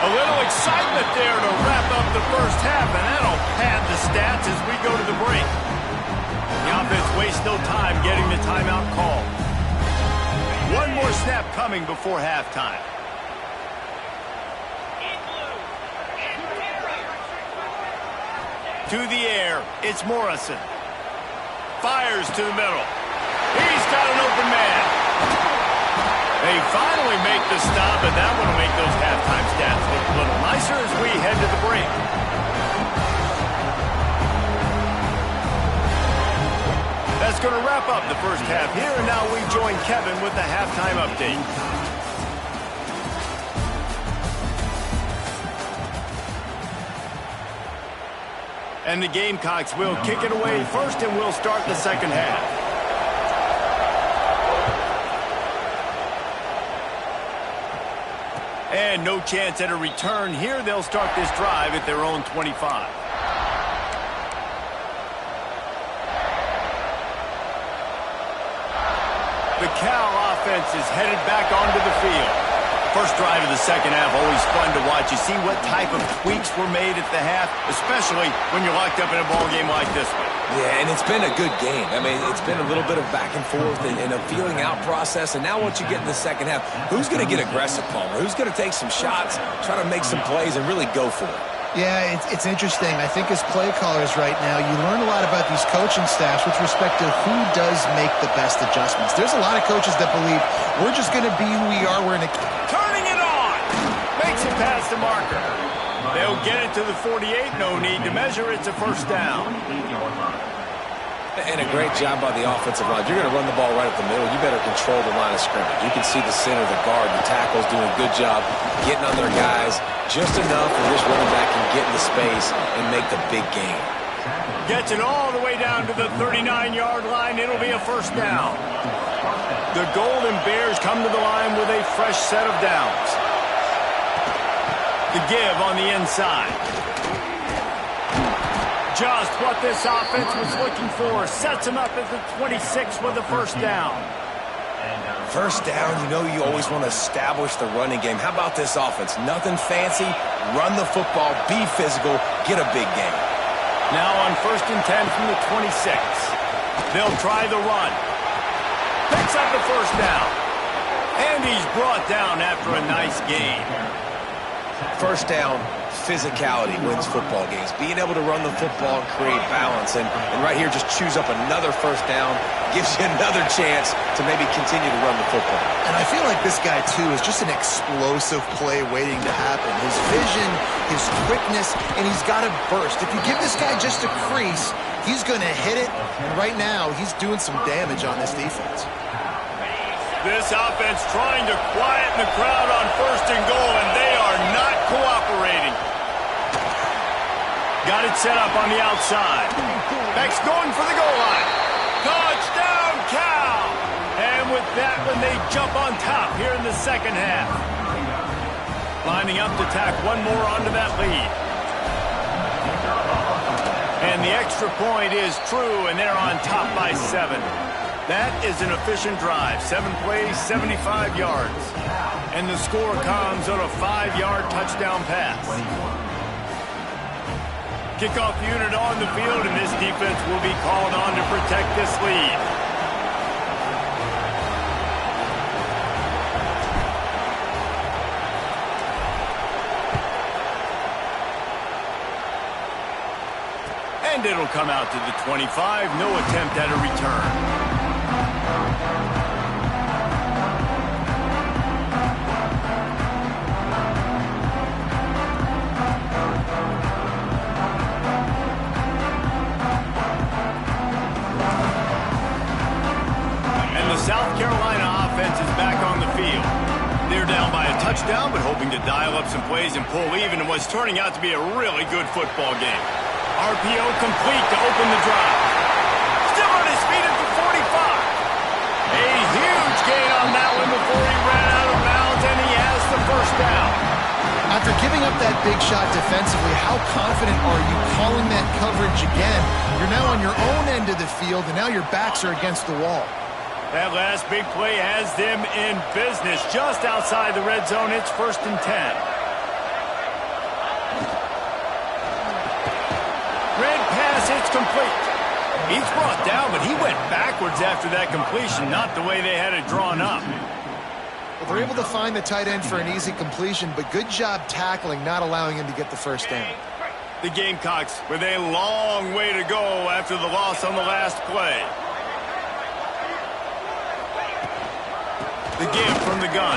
A little excitement there to wrap up the first half, and that'll pad the stats as we go to the break. The offense wastes no time getting the timeout called. One more snap coming before halftime. To the air, it's Morrison. Fires to the middle. He's got an open man. They finally make the stop, and that one will make those halftime stats look a little nicer as we head to the break. That's going to wrap up the first half here, and now we join Kevin with the halftime update. And the Gamecocks will kick it away first, and we'll start the second half. And no chance at a return here. They'll start this drive at their own 25. The Cal offense is headed back onto the field. First drive of the second half, always fun to watch. You see what type of tweaks were made at the half, especially when you're locked up in a ball game like this one. Yeah, and it's been a good game. I mean, it's been a little bit of back and forth and a feeling out process. And now once you get in the second half, who's going to get aggressive, Palmer? Who's going to take some shots, try to make some plays, and really go for it? Yeah, it's interesting. I think as play callers right now, you learn a lot about these coaching staffs with respect to who does make the best adjustments. There's a lot of coaches that believe we're just going to be who we are. We're in a... Turning it on! Makes it past the marker. They'll get it to the 48. No need to measure. It's a first down. And a great job by the offensive line. If you're going to run the ball right up the middle, you better control the line of scrimmage. You can see the center, the guard, the tackles doing a good job getting on their guys just enough for this running back can get in the space and make the big game. Gets it all the way down to the 39-yard line. It'll be a first down. The Golden Bears come to the line with a fresh set of downs. The give on the inside. Just what this offense was looking for. Sets him up at the 26 with a first down. First down, you know you always want to establish the running game. How about this offense? Nothing fancy. Run the football, be physical, get a big game. Now on 1st and 10 from the 26. They'll try the run. Picks up the first down. And he's brought down after a nice gain. First down, physicality wins football games. Being able to run the football and create balance. And right here, just choose up another first down. Gives you another chance to maybe continue to run the football. And I feel like this guy, too, is just an explosive play waiting to happen. His vision, his quickness, and he's got a burst. If you give this guy just a crease, he's going to hit it. And right now, he's doing some damage on this defense. This offense trying to quieten the crowd on 1st and goal, and they are not cooperating. Got it set up on the outside. Beck's going for the goal line. Touchdown, Cal! And with that one, they jump on top here in the second half. Lining up to tack one more onto that lead. And the extra point is true, and they're on top by 7. That is an efficient drive. 7 plays, 75 yards. And the score comes on a 5-yard touchdown pass. Kickoff unit on the field, and this defense will be called on to protect this lead. And And it'll come out to the 25. No attempt at a return. South Carolina offense is back on the field. They're down by a touchdown, but hoping to dial up some plays and pull even in what's turning out to be a really good football game. RPO complete to open the drive. Still on his feet at the 45. A huge gain on that one before he ran out of bounds, and he has the first down. After giving up that big shot defensively, how confident are you calling that coverage again? You're now on your own end of the field, and now your backs are against the wall. That last big play has them in business just outside the red zone. It's 1st and 10. Red pass, it's complete. He's brought down, but he went backwards after that completion, not the way they had it drawn up. Well, they're able to find the tight end for an easy completion, but good job tackling, not allowing him to get the first down. The Gamecocks with a long way to go after the loss on the last play. The give from the gun.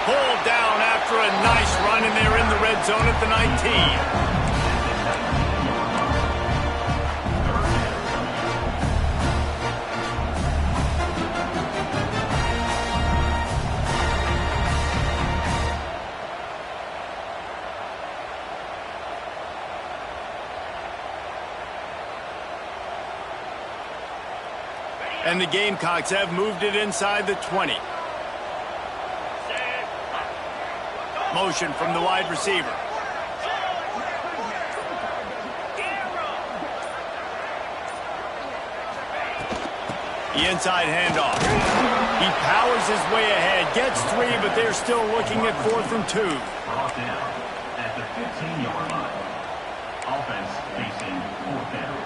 Pulled down after a nice run, and they're in the red zone at the 19. And the Gamecocks have moved it inside the 20. Motion from the wide receiver. The inside handoff. He powers his way ahead, gets 3, but they're still looking at 4th and 2. Brought down at the 15-yard line. Offense facing 4th down.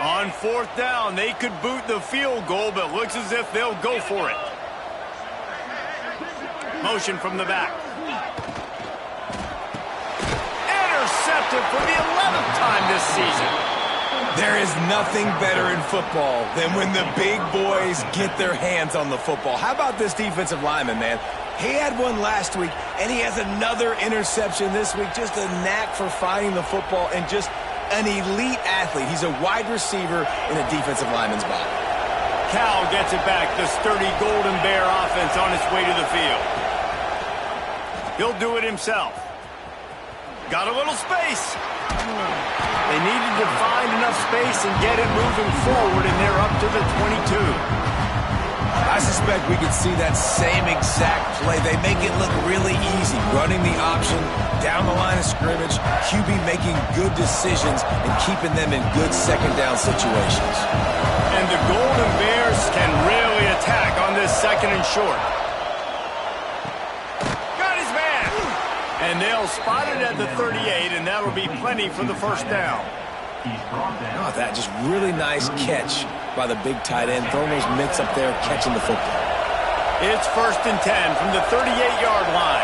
On 4th down, they could boot the field goal, but looks as if they'll go for it. Motion from the back. Intercepted for the 11th time this season. There is nothing better in football than when the big boys get their hands on the football. How about this defensive lineman, man? He had one last week, and he has another interception this week. Just a knack for finding the football and just an elite athlete. He's a wide receiver in a defensive lineman's body. Cal gets it back. The sturdy Golden Bear offense on its way to the field. He'll do it himself. Got a little space. They needed to find enough space and get it moving forward, and they're up to the 22. I suspect we could see that same exact play. They make it look really easy, running the option down the line of scrimmage, QB making good decisions and keeping them in good second down situations. And the Golden Bears can really attack on this 2nd and short. Got his man! And they'll spot it at the 38, and that'll be plenty for the first down. Oh, that just really nice catch by the big tight end, throwing those mitts up there, catching the football. It's 1st and 10 from the 38-yard line.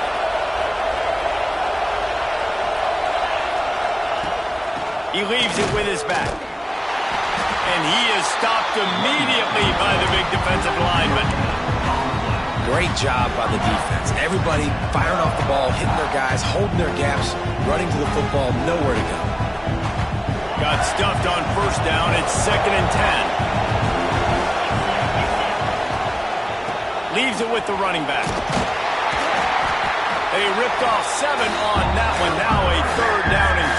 He leaves it with his back. And he is stopped immediately by the big defensive lineman. Great job by the defense. Everybody firing off the ball, hitting their guys, holding their gaps, running to the football, nowhere to go. Got stuffed on 1st down. It's 2nd and 10. Leaves it with the running back. They ripped off 7 on that one. Now a 3rd down and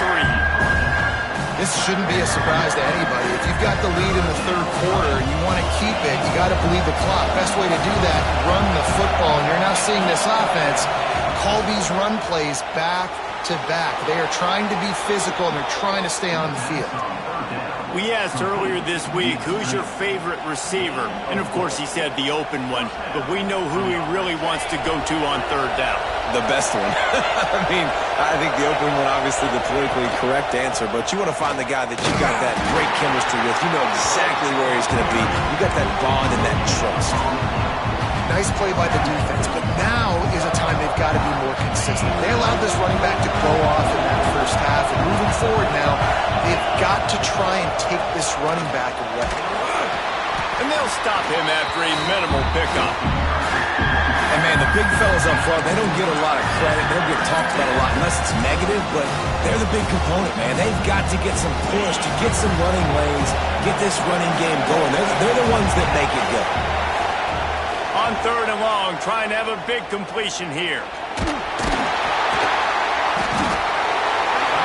3. This shouldn't be a surprise to anybody. If you've got the lead in the 3rd quarter and you want to keep it, you got to bleed the clock. Best way to do that, run the football. And you're now seeing this offense call these run plays back to back. They are trying to be physical, and they're trying to stay on the field. We asked earlier this week, who's your favorite receiver? And, of course, he said the open one. But we know who he really wants to go to on 3rd down. The best one. I mean, I think the open one, obviously the politically correct answer, but you want to find the guy that you got that great chemistry with. You know exactly where he's going to be. You got that bond and that trust. Nice play by the defense, but now is a time they've got to be more consistent. They allowed this running back to go off in that first half, and moving forward now, they've got to try and take this running back away. And they'll stop him after a minimal pickup. And, man, the big fellas up front, they don't get a lot of credit. They don't get talked about a lot unless it's negative, but they're the big component, man. They've got to get some push, to get some running lanes, get this running game going. They're the ones that make it go. On 3rd and long, trying to have a big completion here.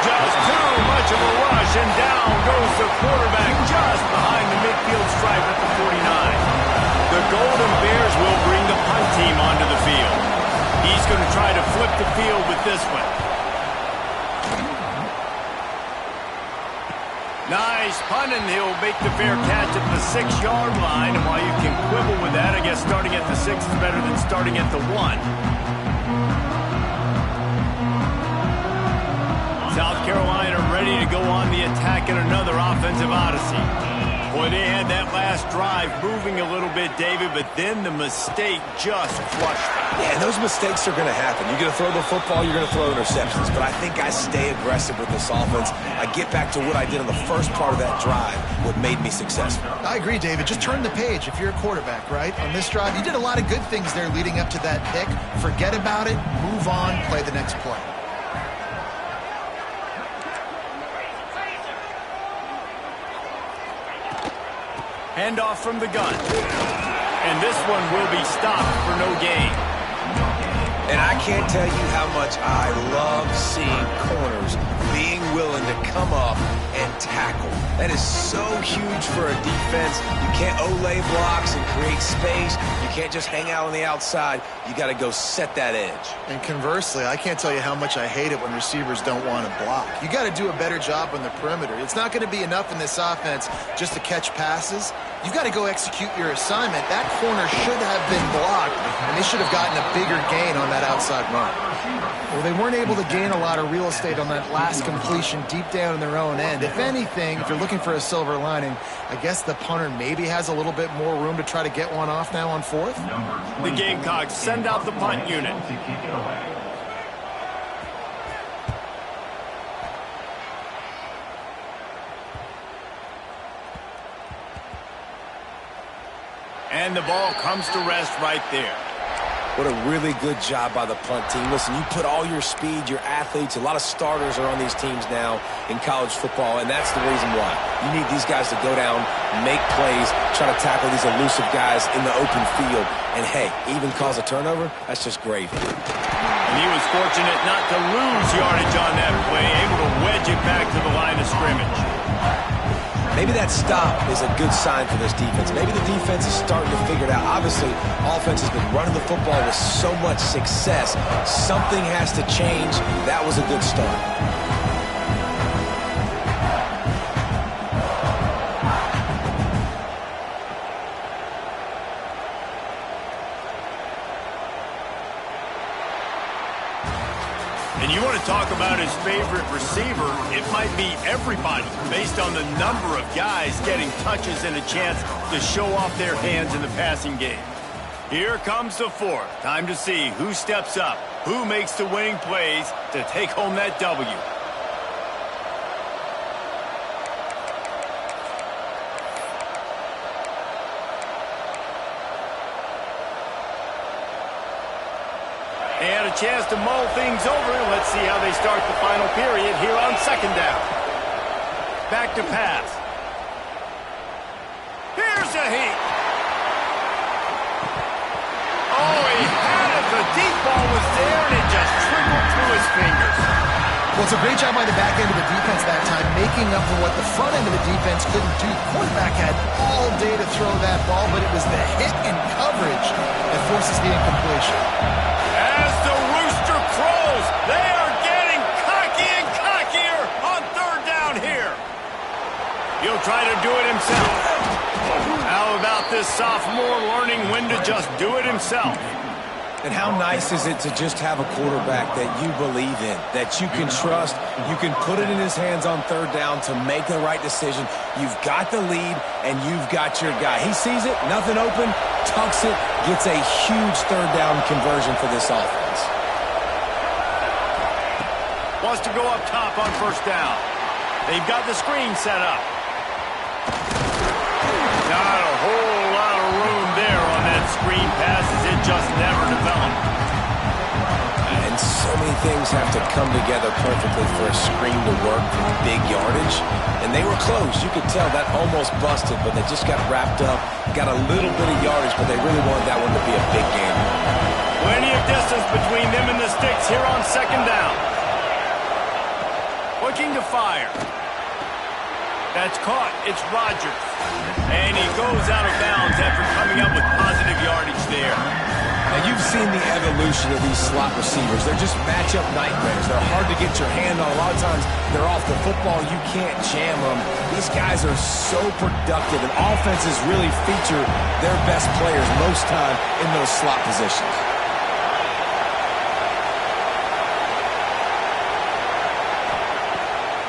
Just too much of a rush, and down goes the quarterback just behind the midfield stripe at the 49. The Golden Bears will bring the punt team onto the field. He's going to try to flip the field with this one. Nice punt, and he'll make the fair catch at the 6-yard line. And while you can quibble with that, I guess starting at the 6 is better than starting at the 1. South Carolina ready to go on the attack in another offensive odyssey. Boy, they had that last drive moving a little bit, David, but then the mistake just flushed them. Yeah, and those mistakes are going to happen. You're going to throw the football, you're going to throw interceptions. But I think I stay aggressive with this offense. I get back to what I did on the first part of that drive, what made me successful. I agree, David. Just turn the page if you're a quarterback, right? On this drive, you did a lot of good things there leading up to that pick. Forget about it, move on, play the next play. Handoff from the gun. And this one will be stopped for no gain. And I can't tell you how much I love seeing corners being willing to come up and tackle. That is so huge for a defense. You can't Olay blocks and create space. You can't just hang out on the outside. You got to go set that edge. And conversely, I can't tell you how much I hate it when receivers don't want to block. You got to do a better job on the perimeter. It's not going to be enough in this offense just to catch passes. You've got to go execute your assignment. That corner should have been blocked, and they should have gotten a bigger gain on that outside run. Well, they weren't able to gain a lot of real estate on that last completion deep down in their own end. If anything, if you're looking for a silver lining, I guess the punter maybe has a little bit more room to try to get one off now on 4th. The Gamecocks send out the punt unit. And the ball comes to rest right there. What a really good job by the punt team. Listen, you put all your speed, your athletes, a lot of starters are on these teams now in college football, and that's the reason why. You need these guys to go down, make plays, try to tackle these elusive guys in the open field, and hey, even cause a turnover, that's just gravy. And he was fortunate not to lose yardage on that play, able to wedge it back to the line of scrimmage. Maybe that stop is a good sign for this defense. Maybe the defense is starting to figure it out. Obviously, offense has been running the football with so much success. Something has to change. That was a good start. And you want to talk about his favorite receiver, it might be everybody based on the number of guys getting touches and a chance to show off their hands in the passing game. Here comes the 4th. Time to see who steps up, who makes the winning plays to take home that W. And a chance to mull things over. Let's see how they start the final period here on 2nd down. Back to pass. Here's a heat. Oh, he had it. The deep ball was there, and it just trickled through his fingers. Well, it's a great job by the back end of the defense that time, making up for what the front end of the defense couldn't do. The quarterback had all day to throw that ball, but it was the hit and coverage that forces the incompletion. As the rooster crows, they are getting cocky and cockier on 3rd down here. He'll try to do it himself. How about this sophomore learning when to just do it himself? And how nice is it to just have a quarterback that you believe in, that you can trust, you can put it in his hands on third down to make the right decision. You've got the lead, and you've got your guy. He sees it, nothing open, tucks it, gets a huge third down conversion for this offense. Wants to go up top on first down. They've got the screen set up. Not a whole lot of room there on that screen pass as it just never developed. And so many things have to come together perfectly for a screen to work for big yardage. And they were close. You could tell that almost busted, but they just got wrapped up, got a little bit of yardage, but they really wanted that one to be a big game. Plenty of distance between them and the sticks here on second down. Looking to fire. That's caught. It's Rodgers. And he goes out of bounds after coming up with positive yardage there. Now, you've seen the evolution of these slot receivers. They're just matchup nightmares. They're hard to get your hand on. A lot of times, they're off the football. You can't jam them. These guys are so productive, and offenses really feature their best players most time in those slot positions.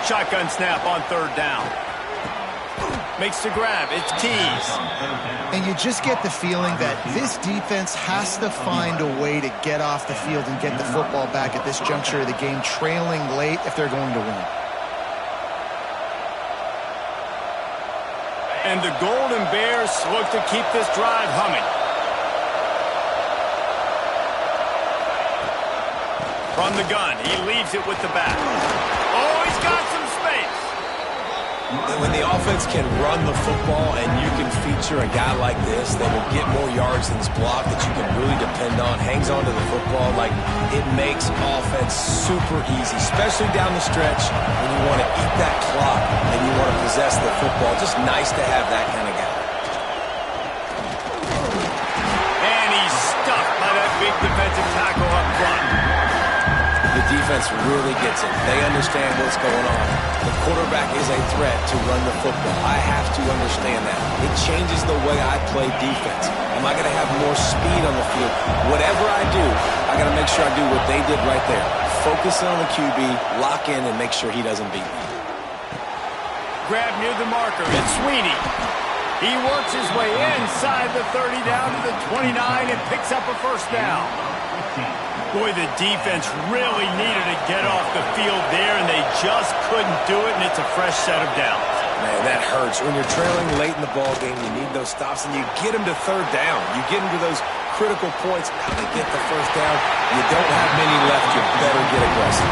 Shotgun snap on third down. Makes the grab. It's Keys. And you just get the feeling that this defense has to find a way to get off the field and get the football back at this juncture of the game, trailing late if they're going to win. And the Golden Bears look to keep this drive humming. From the gun, he leaves it with the back. Oh, he's got some space. And when the offense can run the football and you can feature a guy like this that will get more yards than his block that you can really depend on, hangs onto the football, like it makes offense super easy, especially down the stretch when you want to eat that clock and you want to possess the football. Just nice to have that kind of guy. And he's stuffed by that big defensive tackle up front. The defense really gets it. They understand what's going on. The quarterback is a threat to run the football. I have to understand that. It changes the way I play defense. Am I going to have more speed on the field? Whatever I do, I got to make sure I do what they did right there. Focus on the QB, lock in, and make sure he doesn't beat me. Grab near the marker. It's Sweeney. He works his way inside the 30 down to the 29 and picks up a first down. Boy, the defense really needed to get off the field there, and they just couldn't do it, and it's a fresh set of downs. Man, that hurts. When you're trailing late in the ball game, you need those stops, and you get them to third down. You get them to those critical points. Now they get the first down. You don't have many left. You better get aggressive.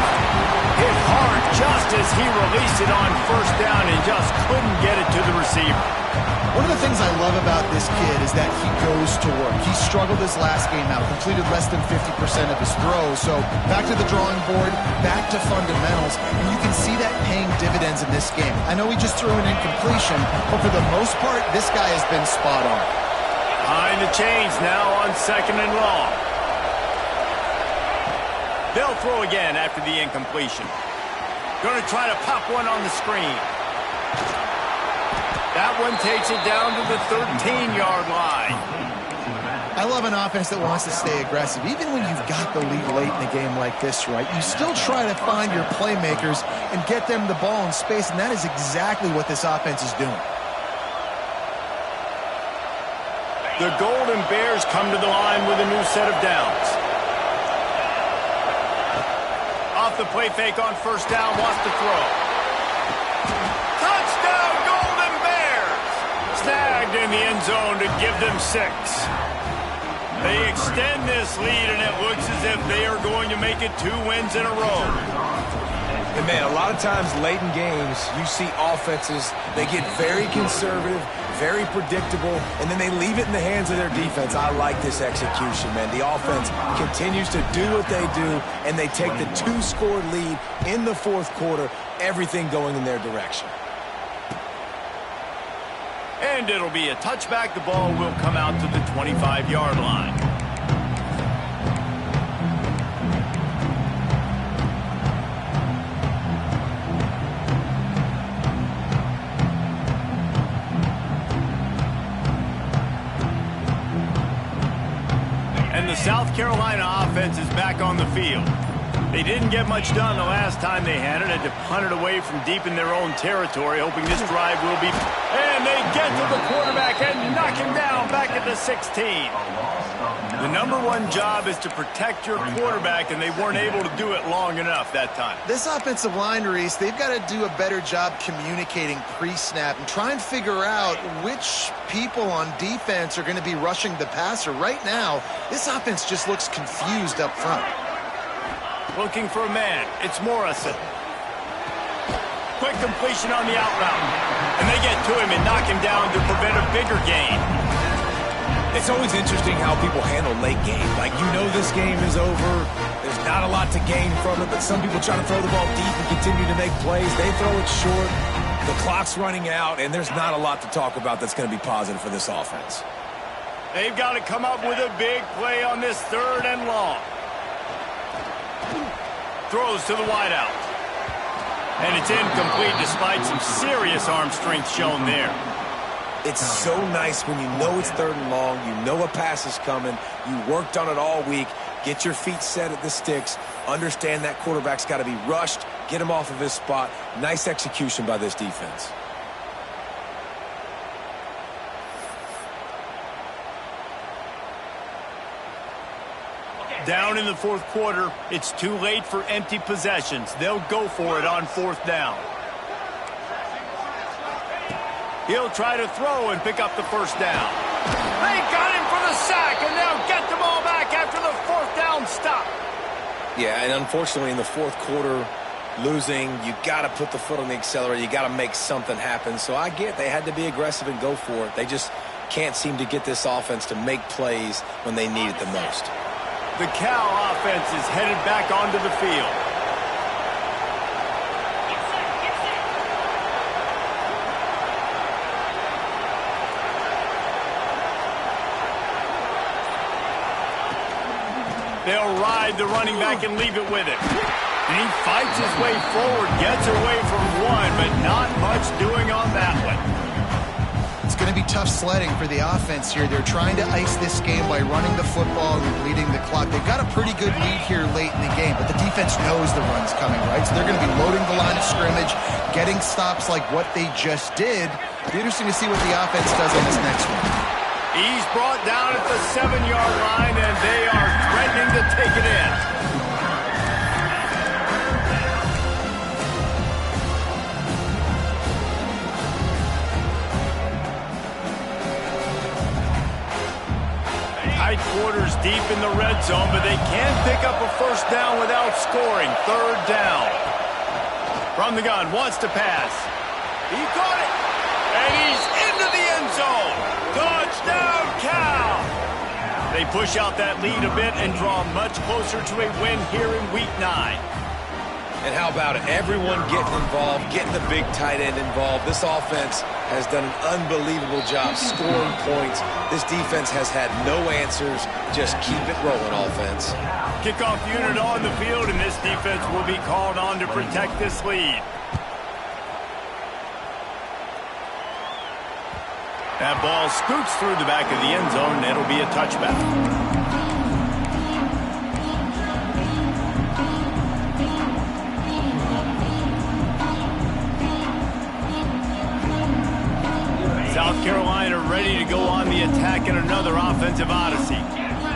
Hit hard just as he released it on first down and just couldn't get it to the receiver. One of the things I love about this kid is that he goes to work. He struggled his last game out, completed less than 50% of his throws. So back to the drawing board, back to fundamentals, and you can see that paying dividends in this game. I know he just threw an incompletion, but for the most part, this guy has been spot on. Behind the chains now on second and long. They'll throw again after the incompletion. Going to try to pop one on the screen. That one takes it down to the 13-yard line. I love an offense that wants to stay aggressive. Even when you've got the lead late in a game like this, right, you still try to find your playmakers and get them the ball in space, and that is exactly what this offense is doing. The Golden Bears come to the line with a new set of downs. Off the play fake on first down, wants to throw. Touchdown, Golden Bears! Snagged in the end zone to give them 6. They extend this lead, and it looks as if they are going to make it 2 wins in a row. And man, a lot of times late in games, you see offenses, they get very conservative, very predictable, and then they leave it in the hands of their defense. I like this execution, man. The offense continues to do what they do, and they take the 2-score lead in the fourth quarter, everything going in their direction. And it'll be a touchback. The ball will come out to the 25-yard line. South Carolina offense is back on the field. They didn't get much done the last time they had it. Had to punt it away from deep in their own territory, hoping this drive will be... And they get to the quarterback and knock him down back at the 16. The number one job is to protect your quarterback, and they weren't able to do it long enough that time. This offensive line, Reese, they've got to do a better job communicating pre-snap and try and figure out which people on defense are going to be rushing the passer. Right now, this offense just looks confused up front. Looking for a man. It's Morrison. Quick completion on the out route. And they get to him and knock him down to prevent a bigger gain. It's always interesting how people handle late game. Like, you know this game is over. There's not a lot to gain from it, but some people try to throw the ball deep and continue to make plays. They throw it short. The clock's running out, and there's not a lot to talk about that's going to be positive for this offense. They've got to come up with a big play on this 3rd and long. Throws to the wideout. And it's incomplete despite some serious arm strength shown there. It's so nice when you know it's 3rd and long, you know a pass is coming, you worked on it all week, get your feet set at the sticks, understand that quarterback's got to be rushed, get him off of his spot. Nice execution by this defense. Down in the 4th quarter, it's too late for empty possessions. They'll go for it on 4th down. He'll try to throw and pick up the 1st down. They got him for the sack, and they'll get the ball back after the 4th down stop. Yeah, and unfortunately in the 4th quarter, losing, you got to put the foot on the accelerator. You got to make something happen. So I get they had to be aggressive and go for it. They just can't seem to get this offense to make plays when they need it the most. The Cal offense is headed back onto the field. They'll ride the running back and leave it with it. And he fights his way forward, gets away from one, but not much doing on that one. It's going to be tough sledding for the offense here. They're trying to ice this game by running the football and bleeding the clock. They've got a pretty good lead here late in the game, but the defense knows the run's coming, right? So they're going to be loading the line of scrimmage, getting stops like what they just did. It'll be interesting to see what the offense does on this next one. He's brought down at the 7-yard line, and they are threatening to take it in. Tight quarters deep in the red zone, but they can't pick up a 1st down without scoring. 3rd down. From the gun, wants to pass. He caught it, and he's into the end zone. Touchdown, Cal! They push out that lead a bit and draw much closer to a win here in Week 9. And how about it? Everyone getting involved, getting the big tight end involved. This offense has done an unbelievable job scoring points. This defense has had no answers. Just keep it rolling, offense. Kickoff unit on the field, and this defense will be called on to protect this lead. That ball scoots through the back of the end zone, and it'll be a touchback. South Carolina ready to go on the attack in another offensive odyssey.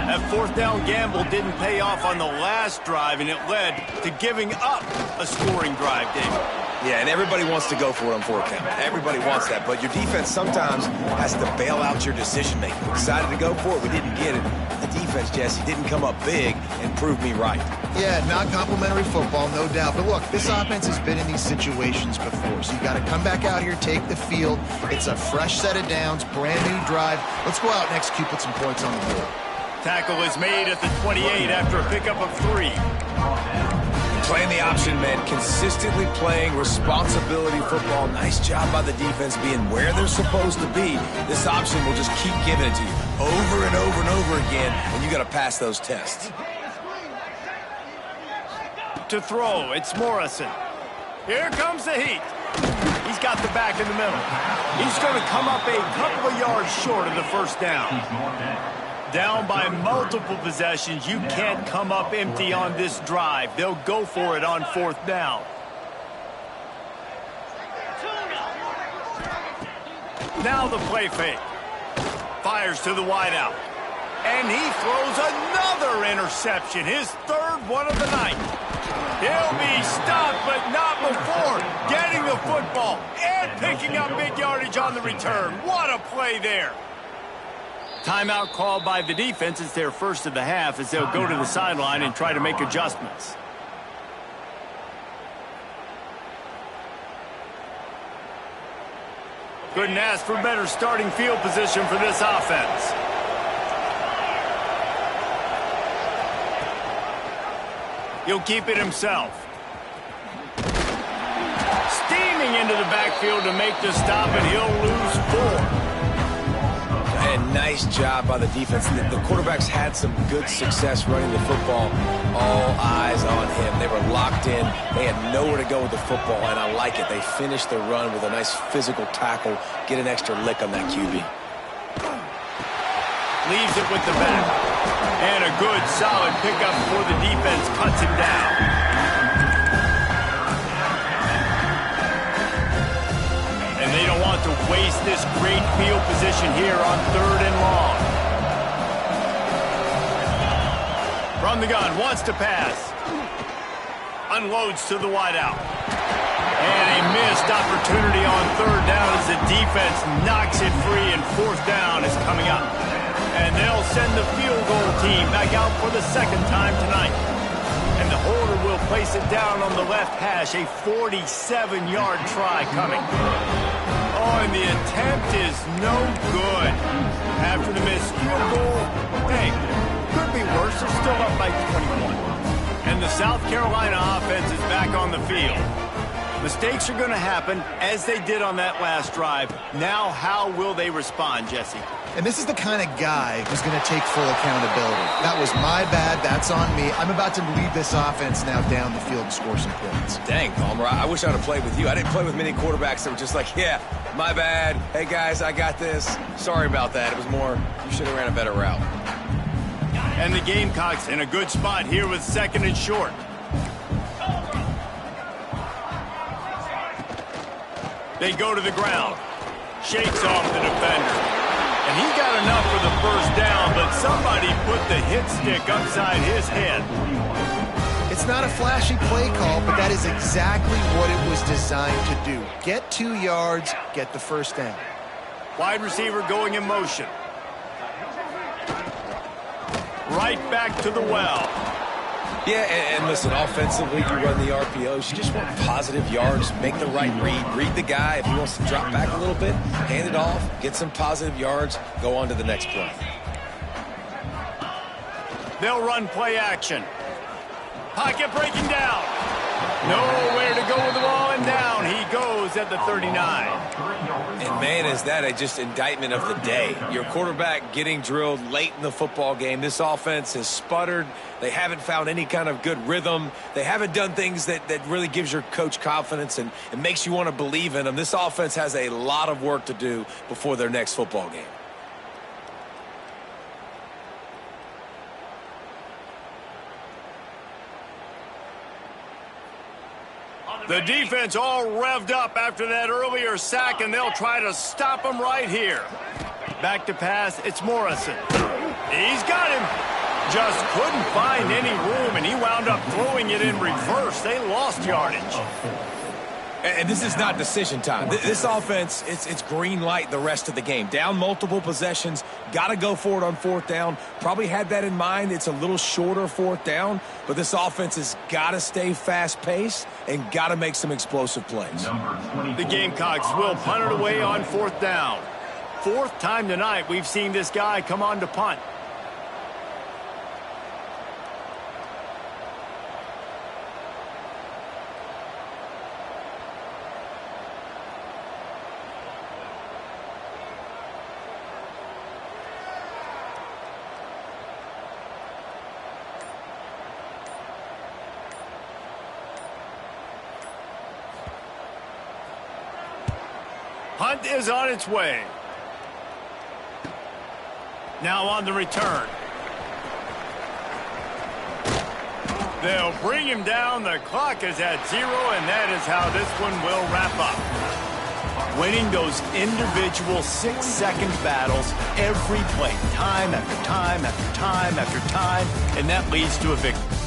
That 4th down gamble didn't pay off on the last drive, and it led to giving up a scoring drive, David. Yeah, and everybody wants to go for it on 4 count. Everybody wants that, but your defense sometimes has to bail out your decision-making. We decided to go for it. We didn't get it. The defense, Jesse, didn't come up big and prove me right. Yeah, not complimentary football, no doubt. But look, this offense has been in these situations before, so you got to come back out here, take the field. It's a fresh set of downs, brand new drive. Let's go out and execute, put some points on the board. Tackle is made at the 28 after a pickup of 3. Playing the option, man. Consistently playing responsibility football. Nice job by the defense being where they're supposed to be. This option will just keep giving it to you over and over and over again, and you got to pass those tests. To throw, it's Morrison. Here comes the heat. He's got the back in the middle. He's going to come up a couple of yards short of the 1st down. Down by multiple possessions, you can't come up empty on this drive. They'll go for it on 4th down. Now the play fake. Fires to the wideout. And he throws another interception, his 3rd one of the night. He'll be stopped, but not before getting the football and picking up big yardage on the return. What a play there. Timeout called by the defense. It's their first of the half as they'll go to the sideline and try to make adjustments. Couldn't ask for better starting field position for this offense. He'll keep it himself. Steaming into the backfield to make the stop, and he'll lose 4. And nice job by the defense. The quarterbacks had some good success running the football. All eyes on him. They were locked in. They had nowhere to go with the football, and I like it. They finished the run with a nice physical tackle. Get an extra lick on that QB. Leaves it with the back. And a good, solid pickup before the defense cuts him down. And they don't want to waste this great field position here on 3rd and long. From the gun, wants to pass. Unloads to the wideout. And a missed opportunity on 3rd down as the defense knocks it free, and 4th down is coming up. And they'll send the field goal team back out for the 2nd time tonight. And the holder will place it down on the left hash, a 47-yard try coming. Oh, and the attempt is no good. After the missed field goal, hey, could be worse. They're still up by 21. And the South Carolina offense is back on the field. Mistakes are going to happen, as they did on that last drive. Now, how will they respond, Jesse? And this is the kind of guy who's going to take full accountability. That was my bad. That's on me. I'm about to lead this offense now down the field and score some points. Dang, Palmer, I wish I would have played with you. I didn't play with many quarterbacks that were just like, yeah, my bad. Hey, guys, I got this. Sorry about that. It was more, you should have ran a better route. And the Gamecocks in a good spot here with 2nd and short. They go to the ground. Shakes off the defender. And he got enough for the 1st down, but somebody put the hit stick upside his head. It's not a flashy play call, but that is exactly what it was designed to do. Get 2 yards, get the 1st down. Wide receiver going in motion. Right back to the well. Yeah, and listen, offensively, you run the RPOs. You just want positive yards, make the right read the guy. If he wants to drop back a little bit, hand it off, get some positive yards, go on to the next play. They'll run play action. Pocket breaking down. Nowhere to go with the ball, and down he goes at the 39. And, man, is that a just indictment of the day. Your quarterback getting drilled late in the football game. This offense has sputtered. They haven't found any kind of good rhythm. They haven't done things that really gives your coach confidence and it makes you want to believe in them. This offense has a lot of work to do before their next football game. The defense all revved up after that earlier sack, and they'll try to stop him right here. Back to pass, it's Morrison. He's got him. Just couldn't find any room, and he wound up throwing it in reverse. They lost yardage. And this is not decision time. This offense, it's green light the rest of the game. Down multiple possessions, got to go for it on 4th down. Probably had that in mind. It's a little shorter 4th down, but this offense has got to stay fast-paced and got to make some explosive plays. The Gamecocks will punt it away on 4th down. 4th time tonight we've seen this guy come on to punt. Punt is on its way. Now on the return. They'll bring him down. The clock is at 0, and that is how this one will wrap up. Winning those individual 6-second battles every play, time after time after time after time, and that leads to a victory.